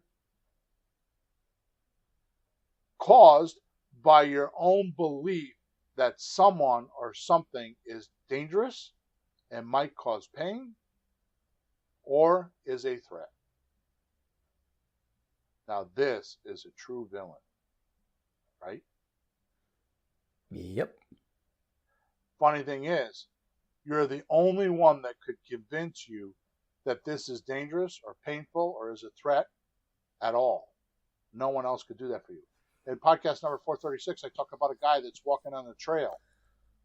Caused by your own belief that someone or something is dangerous and might cause pain or is a threat. Now, this is a true villain, right? Yep. Funny thing is, you're the only one that could convince you that this is dangerous or painful or is a threat at all. No one else could do that for you. In podcast number 436, I talk about a guy that's walking on the trail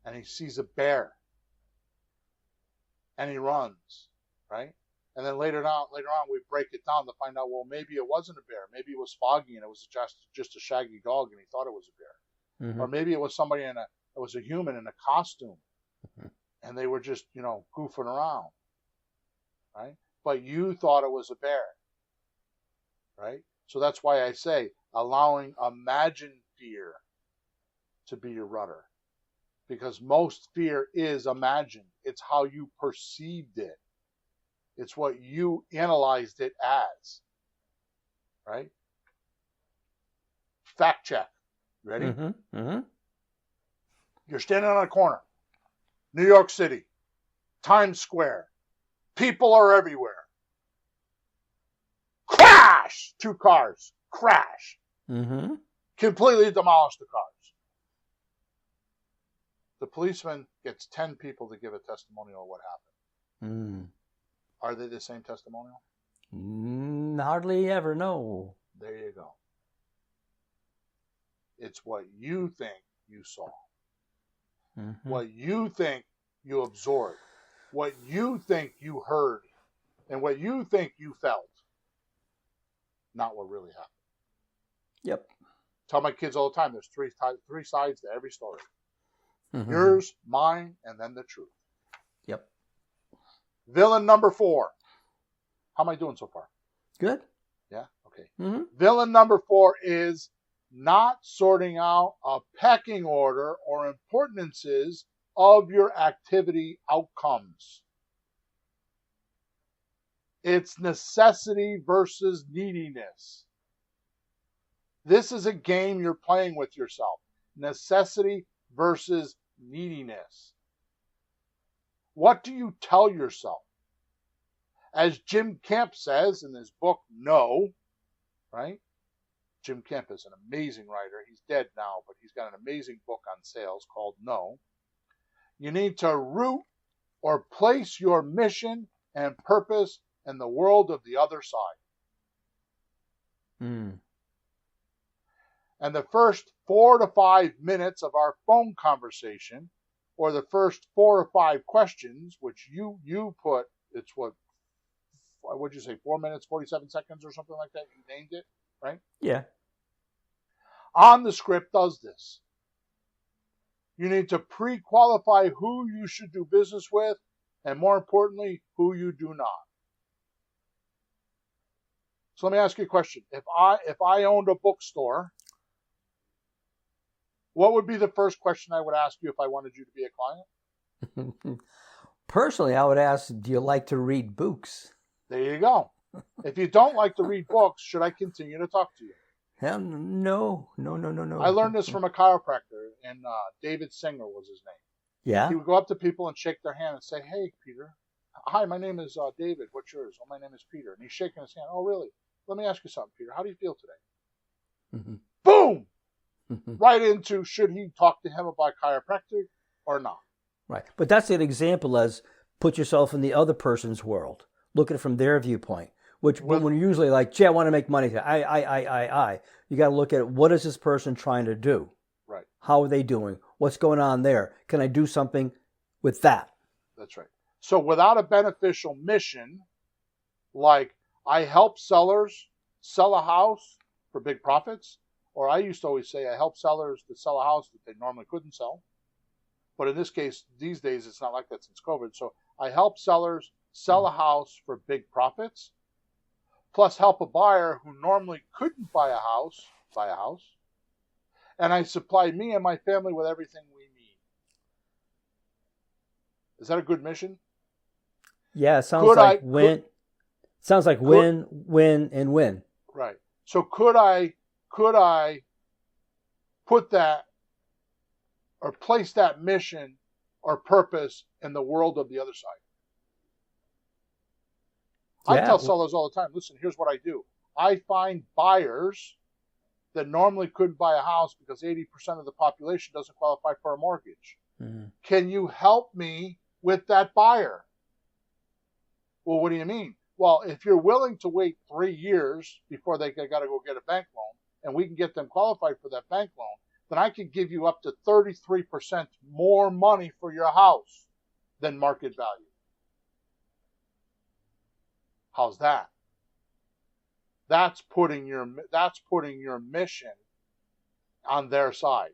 and he sees a bear and he runs, right? And then later on, we break it down to find out, well, maybe it wasn't a bear. Maybe it was foggy and it was just a shaggy dog and he thought it was a bear. Mm-hmm. Or maybe it was somebody it was a human in a costume and they were just, goofing around, right? But you thought it was a bear, right? So that's why I say allowing imagined fear to be your rudder. Because most fear is imagined. It's how you perceived it. It's what you analyzed it as, right? Fact check. Ready? Mm-hmm. Mm-hmm. You're standing on a corner. New York City. Times Square. People are everywhere. Crash! 2 cars. Crash. Mm-hmm. Completely demolish the cars. The policeman gets 10 people to give a testimonial of what happened. Are they the same testimonial? Hardly ever, no. There you go. It's what you think you saw. Mm-hmm. What you think you absorbed. What you think you heard. And what you think you felt. Not what really happened. Yep. Tell my kids all the time, there's three sides to every story. Mm-hmm. Yours, mine, and then the truth. Yep. Villain number 4. How am I doing so far? Good. Yeah? Okay. Mm-hmm. Villain number 4 is not sorting out a pecking order or importances of your activity outcomes. It's necessity versus neediness. This is a game you're playing with yourself. Necessity versus neediness. What do you tell yourself? As Jim Camp says in his book, No, right? Jim Camp is an amazing writer. He's dead now, but he's got an amazing book on sales called No. You need to root or place your mission and purpose in the world of the other side. And the first 4 to 5 minutes of our phone conversation, or the first 4 or 5 questions, which you put, it's what'd you say, 4 minutes, 47 seconds or something like that? You named it, right? Yeah. On the script does this. You need to pre-qualify who you should do business with, and more importantly, who you do not. So let me ask you a question. If I owned a bookstore, what would be the first question I would ask you if I wanted you to be a client? Personally, I would ask, do you like to read books? There you go. If you don't like to read books, should I continue to talk to you? Hell, no. I learned this from a chiropractor, and David Singer was his name. Yeah? He would go up to people and shake their hand and say, "Hey, Peter. Hi, my name is David. What's yours?" "Oh, my name is Peter." And he's shaking his hand. "Oh, really? Let me ask you something, Peter. How do you feel today?" Mm-hmm. Boom! Right into, should he talk to him about chiropractic or not? Right. But that's an example as put yourself in the other person's world. Look at it from their viewpoint. Which when you're usually like, gee, I want to make money. I. You got to look at what is this person trying to do? Right. How are they doing? What's going on there? Can I do something with that? That's right. So without a beneficial mission, like I help sellers sell a house for big profits, or I used to always say I help sellers to sell a house that they normally couldn't sell. But in this case, these days, it's not like that since COVID. So I help sellers sell a house for big profits, plus help a buyer who normally couldn't buy a house. And I supply me and my family with everything we need. Is that a good mission? Yeah, it sounds like win. Sounds like win, win, and win. Right. So could I put that or place that mission or purpose in the world of the other side? Yeah. I tell sellers all the time, listen, here's what I do. I find buyers that normally couldn't buy a house because 80% of the population doesn't qualify for a mortgage. Mm-hmm. Can you help me with that buyer? Well, what do you mean? Well, if you're willing to wait 3 years before they got to go get a bank loan, and we can get them qualified for that bank loan, then I can give you up to 33% more money for your house than market value. How's that? That's putting your mission on their side.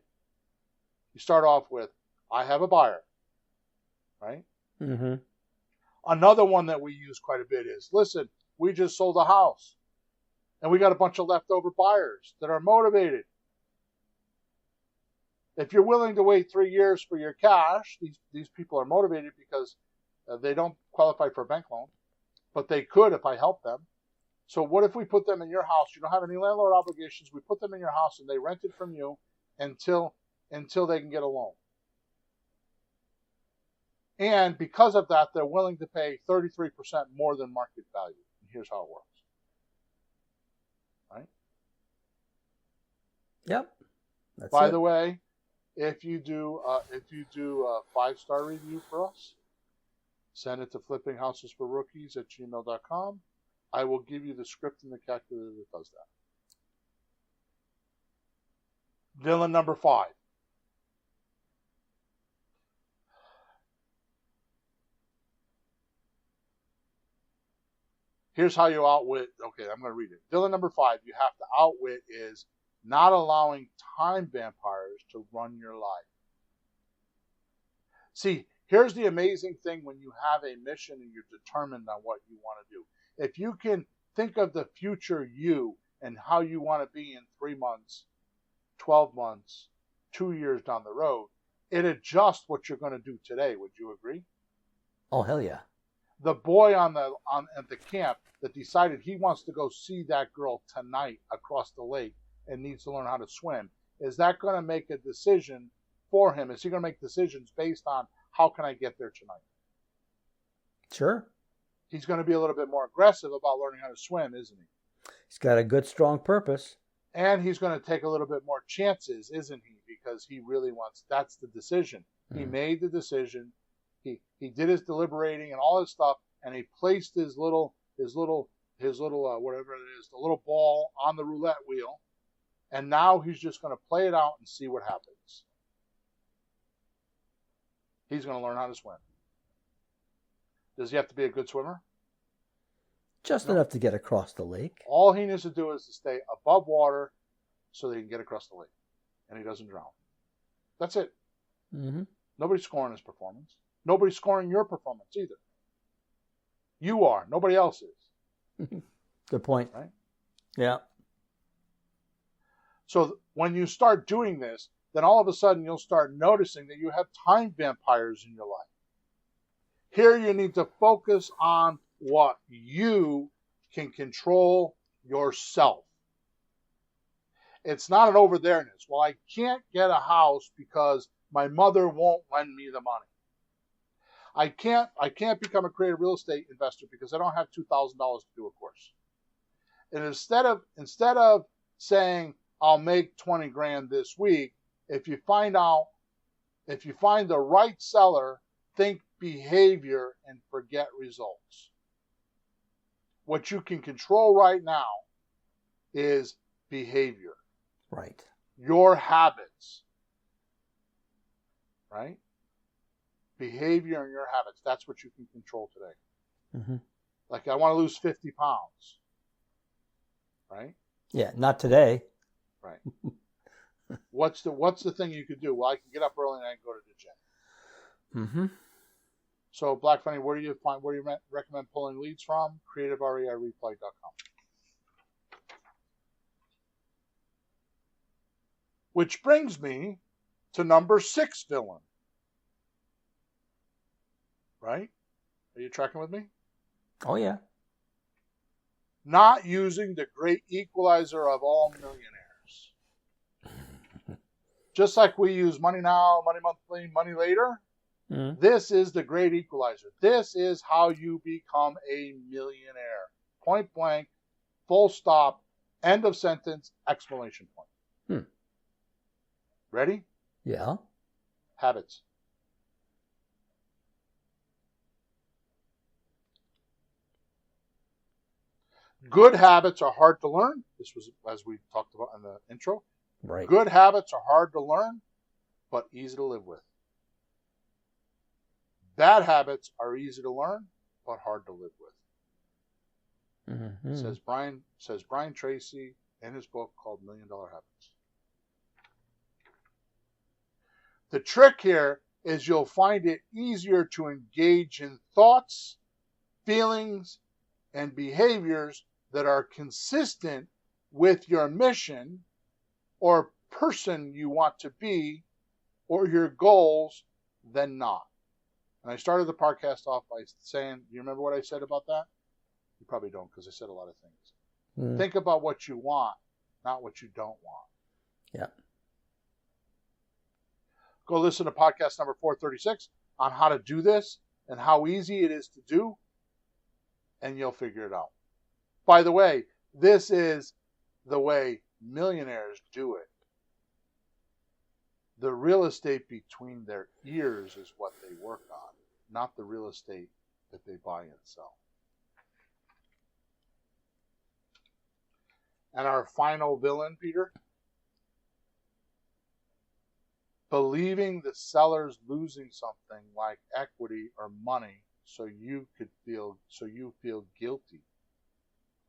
You start off with, I have a buyer, right? Mm-hmm. Another one that we use quite a bit is, listen, we just sold a house and we got a bunch of leftover buyers that are motivated. If you're willing to wait 3 years for your cash, these people are motivated because they don't qualify for a bank loan, but they could if I help them. So what if we put them in your house? You don't have any landlord obligations. We put them in your house and they rent it from you until they can get a loan. And because of that, they're willing to pay 33% more than market value. And here's how it works. Right? Yep. That's By it. the way, if you do a 5-star review for us, send it to flippinghousesforrookies@gmail.com. I will give you the script and the calculator that does that. Villain number 5. Here's how you outwit. Okay, I'm going to read it. Villain number 5 you have to outwit is not allowing time vampires to run your life. See, here's the amazing thing when you have a mission and you're determined on what you want to do. If you can think of the future you and how you want to be in 3 months, 12 months, 2 years down the road, it adjusts what you're going to do today. Would you agree? Oh, hell yeah. The boy at the camp that decided he wants to go see that girl tonight across the lake and needs to learn how to swim, is that going to make a decision for him? Is he going to make decisions based on how can I get there tonight? Sure. He's going to be a little bit more aggressive about learning how to swim, isn't he? He's got a good, strong purpose. And he's going to take a little bit more chances, isn't he? Because he really wants, that's the decision. He made the decision. He did his deliberating and all his stuff, and he placed his little whatever it is, the little ball on the roulette wheel, and now he's just going to play it out and see what happens. He's going to learn how to swim. Does he have to be a good swimmer? Just enough to get across the lake. All he needs to do is to stay above water so that he can get across the lake, and he doesn't drown. That's it. Mm-hmm. Nobody's scoring his performance. Nobody's scoring your performance either. You are. Nobody else is. Good point. Right? Yeah. So when you start doing this, then all of a sudden you'll start noticing that you have time vampires in your life. Here you need to focus on what you can control yourself. It's not an over there-ness. Well, I can't get a house because my mother won't lend me the money. I can't become a creative real estate investor because I don't have $2,000 to do a course. And instead of saying I'll make 20 grand this week, if you find the right seller, think behavior and forget results. What you can control right now is behavior. Right. Your habits. right? Behavior and your habits, that's what you can control today. Mm-hmm. Like, I want to lose 50 pounds, right? Yeah, not today. Right. What's the thing you could do? Well, I can get up early and I can go to the gym. Mm-hmm. So, Black Funny, where do you recommend pulling leads from? CreativeREIReply.com. Which brings me to number 6 villain. Right? Are you tracking with me? Oh, yeah. Not using the great equalizer of all millionaires. Just like we use money now, money monthly, money later, this is the great equalizer. This is how you become a millionaire. Point blank, full stop, end of sentence, exclamation point. Ready? Yeah. Habits. Good habits are hard to learn. This was, as we talked about in the intro. Right. Good habits are hard to learn, but easy to live with. Bad habits are easy to learn, but hard to live with. Mm-hmm. Says Brian Tracy in his book called $1 Million Habits. The trick here is you'll find it easier to engage in thoughts, feelings, and behaviors that are consistent with your mission or person you want to be or your goals than not. And I started the podcast off by saying, do you remember what I said about that? You probably don't, because I said a lot of things. Think about what you want, not what you don't want. Yeah. Go listen to podcast number 436 on how to do this and how easy it is to do, and you'll figure it out. By the way, this is the way millionaires do it. The real estate between their ears is what they work on, not the real estate that they buy and sell. And our final villain, Peter, believing the seller's losing something like equity or money so you feel guilty,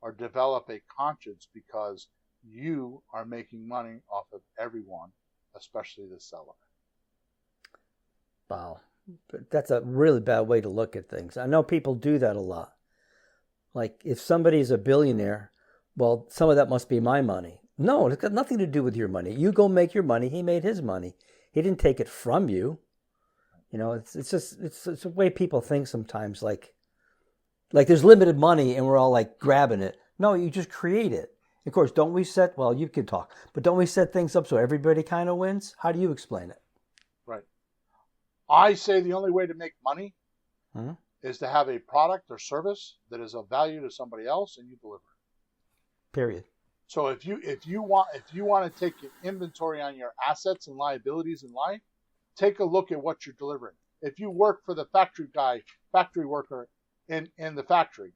or develop a conscience because you are making money off of everyone, especially the seller. Wow. That's a really bad way to look at things. I know people do that a lot. Like, if somebody's a billionaire, well, some of that must be my money. No, it's got nothing to do with your money. You go make your money. He made his money. He didn't take it from you. You know, it's a way people think sometimes. Like there's limited money and we're all like grabbing it. No, you just create it. Of course, don't we set, well, you can talk, but don't we set things up so everybody kind of wins? How do you explain it? Right. I say the only way to make money is to have a product or service that is of value to somebody else and you deliver it. Period. So if you want to take an inventory on your assets and liabilities in life, take a look at what you're delivering. If you work for the factory worker in the factory,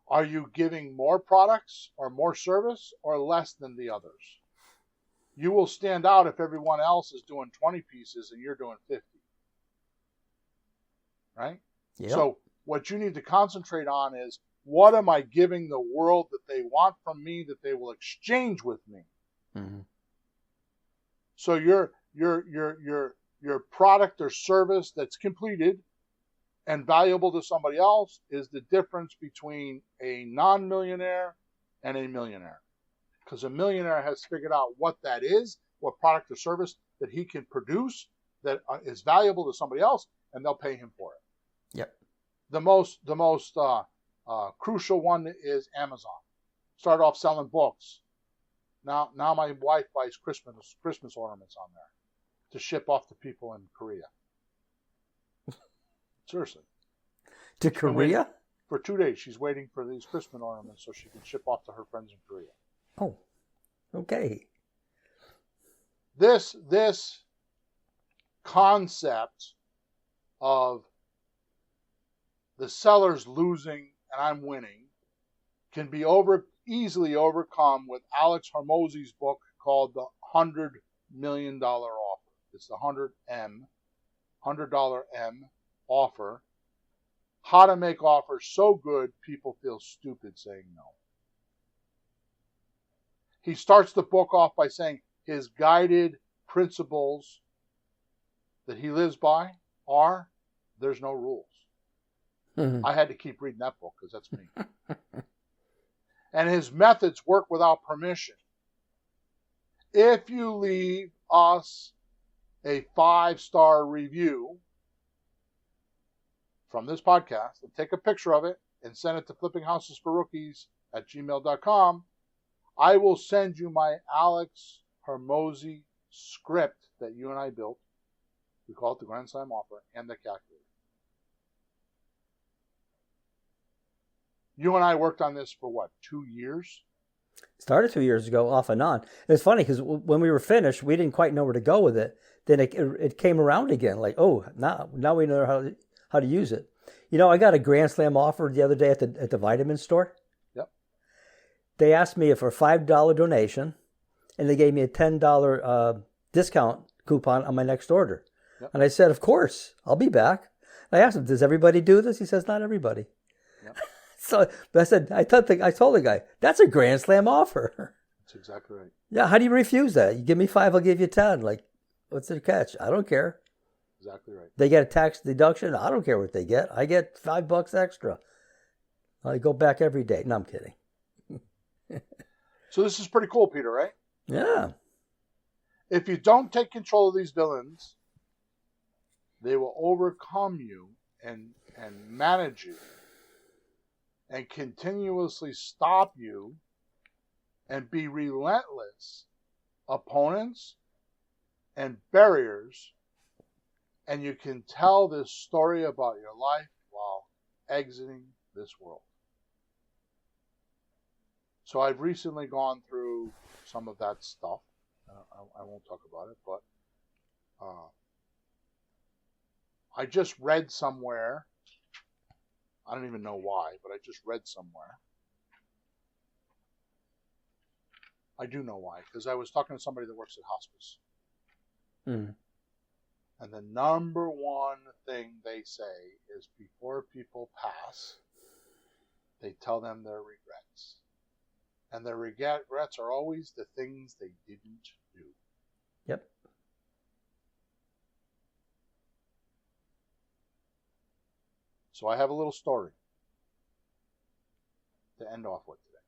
are you giving more products or more service or less than the others? You will stand out if everyone else is doing 20 pieces and you're doing 50. Right? Yep. So what you need to concentrate on is, what am I giving the world that they want from me, that they will exchange with me? Mm-hmm. So your product or service that's completed and valuable to somebody else is the difference between a non-millionaire and a millionaire. Because a millionaire has figured out what that is, what product or service that he can produce that is valuable to somebody else, and they'll pay him for it. Yep. The most crucial one is Amazon. Started off selling books. Now my wife buys Christmas ornaments on there to ship off to people in Korea. Seriously. To Korea? For 2 days, she's waiting for these Christmas ornaments so she can ship off to her friends in Korea. Oh, okay. This concept of the seller's losing and I'm winning can be easily overcome with Alex Hormozy's book called The $100 Million Offer. It's the $100 M offer. How to make offers so good people feel stupid saying no. He starts the book off by saying his guided principles that he lives by are, there's no rules. Mhm. I had to keep reading that book because that's me. And his methods work without permission. If you leave us a 5-star review from this podcast and take a picture of it and send it to flippinghousesforrookies@gmail.com, I will send you my Alex Hermosi script that you and I built. We call it the Grand Slam offer and the calculator. You and I worked on this for what, 2 years? Started 2 years ago, off and on. It's funny because when we were finished, we didn't quite know where to go with it. Then it came around again, like, oh, now we know how to use it. You know, I got a Grand Slam offer the other day at the vitamin store. Yep. They asked me for a $5 donation, and they gave me a $10 discount coupon on my next order. Yep. And I said, of course, I'll be back. I asked him, does everybody do this? He says, not everybody. Yep. So but I told the guy, that's a Grand Slam offer. That's exactly right. Yeah, how do you refuse that? You give me 5, I'll give you 10. Like, what's the catch? I don't care. Exactly right. They get a tax deduction. I don't care what they get. I get $5 extra. I go back every day. No, I'm kidding. So this is pretty cool, Peter, right? Yeah. If you don't take control of these villains, they will overcome you and manage you and continuously stop you and be relentless opponents and barriers. And you can tell this story about your life while exiting this world. So I've recently gone through some of that stuff. I won't talk about it, but I just read somewhere, I don't even know why, but I just read somewhere. I do know why, because I was talking to somebody that works at hospice. Mm. And the number one thing they say is before people pass, they tell them their regrets. And their regrets are always the things they didn't do. Yep. So I have a little story to end off with today.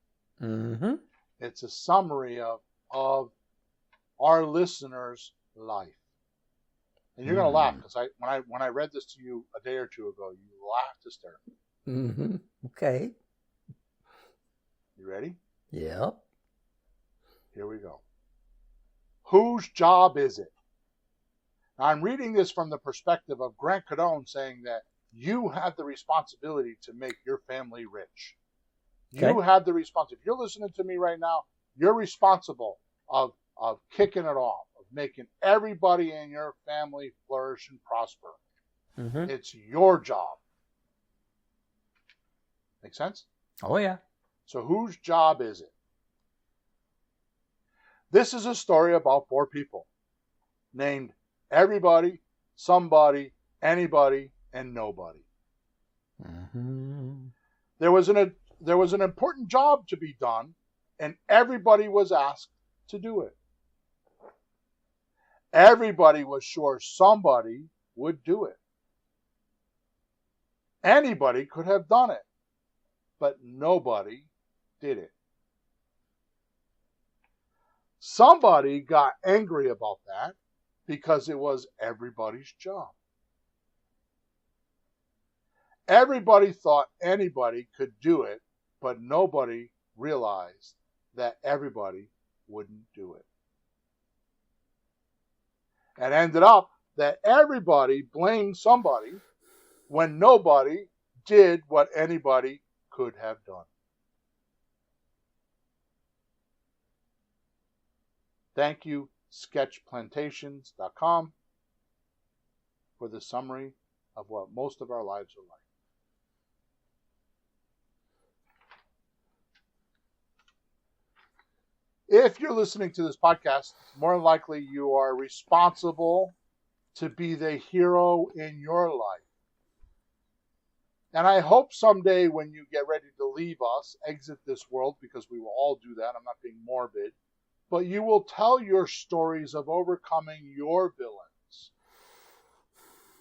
Mm-hmm. It's a summary of our listeners' life. And you're going to laugh because when I read this to you a day or two ago, you laughed hysterically. Mm-hmm. Okay. You ready? Yep. Here we go. Whose job is it? Now, I'm reading this from the perspective of Grant Cardone saying that you have the responsibility to make your family rich. Okay. You have the responsibility. If you're listening to me right now, you're responsible of kicking it off, of making everybody in your family flourish and prosper. Mm-hmm. It's your job. Make sense? Oh, yeah. So whose job is it? This is a story about 4 people named everybody, somebody, anybody, and nobody. Mm-hmm. There was an important job to be done, and everybody was asked to do it. Everybody was sure somebody would do it. Anybody could have done it, but nobody did it. Somebody got angry about that because it was everybody's job. Everybody thought anybody could do it, but nobody realized that everybody wouldn't do it. And ended up that everybody blamed somebody when nobody did what anybody could have done. Thank you, sketchplantations.com, for the summary of what most of our lives are like. If you're listening to this podcast, more than likely you are responsible to be the hero in your life. And I hope someday when you get ready to leave us, exit this world, because we will all do that, I'm not being morbid, but you will tell your stories of overcoming your villains.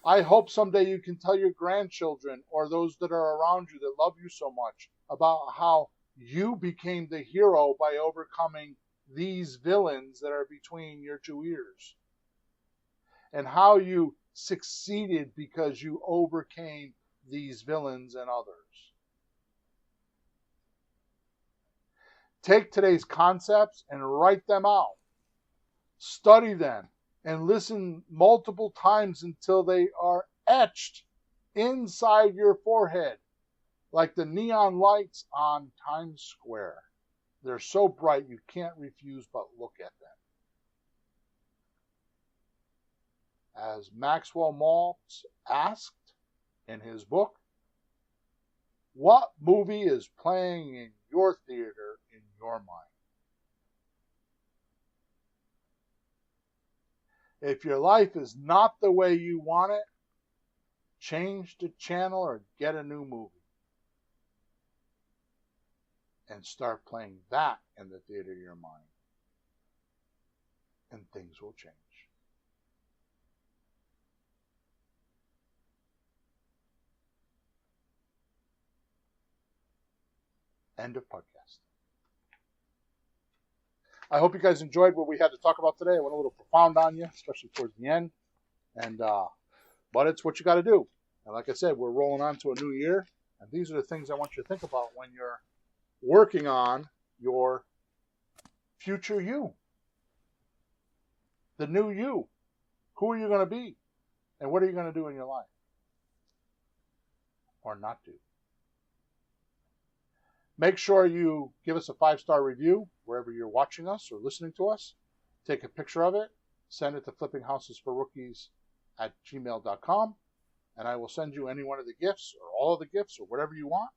I hope someday you can tell your grandchildren or those that are around you that love you so much about how you became the hero by overcoming these villains that are between your two ears. And how you succeeded because you overcame these villains and others. Take today's concepts and write them out. Study them and listen multiple times until they are etched inside your forehead, like the neon lights on Times Square. They're so bright you can't refuse but look at them. As Maxwell Maltz asked in his book, what movie is playing in your theater in your mind? If your life is not the way you want it, change the channel or get a new movie. And start playing that in the theater of your mind. And things will change. End of podcast. I hope you guys enjoyed what we had to talk about today. I went a little profound on you, especially towards the end. But it's what you got to do. And like I said, we're rolling on to a new year. And these are the things I want you to think about when you're working on your future you. The new you. Who are you going to be? And what are you going to do in your life? Or not do? Make sure you give us a 5-star review wherever you're watching us or listening to us. Take a picture of it. Send it to flippinghousesforrookies@gmail.com. And I will send you any one of the gifts or all of the gifts or whatever you want.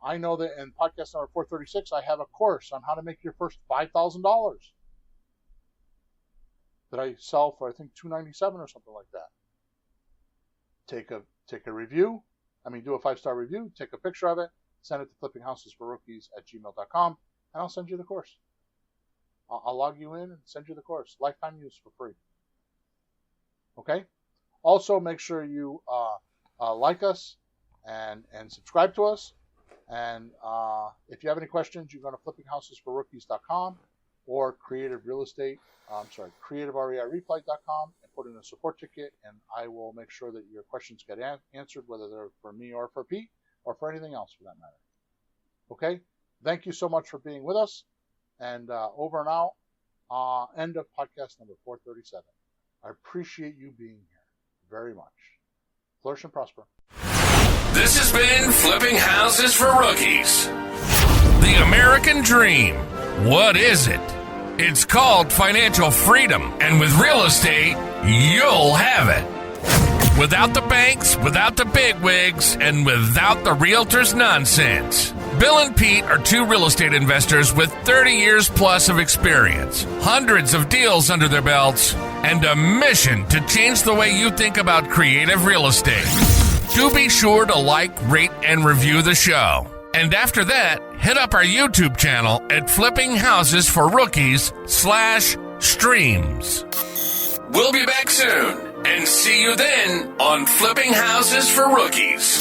I know that in podcast number 436, I have a course on how to make your first $5,000 that I sell for, I think, $297 or something like that. Take a review. Do a 5-star review. Take a picture of it. Send it to flippinghousesforrookies@gmail.com, and I'll send you the course. I'll log you in and send you the course. Lifetime use for free. Okay? Also, make sure you like us and subscribe to us. And if you have any questions, you can go to flippinghousesforrookies.com or creativereiply.com and put in a support ticket, and I will make sure that your questions get answered, whether they're for me or for Pete, or for anything else for that matter. Okay? Thank you so much for being with us. And over and out. End of podcast number 437. I appreciate you being here very much. Flourish and prosper. This has been Flipping Houses for Rookies. The American Dream. What is it? It's called financial freedom. And with real estate, you'll have it. Without the banks, without the bigwigs, and without the realtors' nonsense. Bill and Pete are two real estate investors with 30 years plus of experience, hundreds of deals under their belts, and a mission to change the way you think about creative real estate. Do be sure to like, rate, and review the show. And after that, hit up our YouTube channel at Flipping Houses for Rookies /streams. We'll be back soon. And see you then on Flipping Houses for Rookies.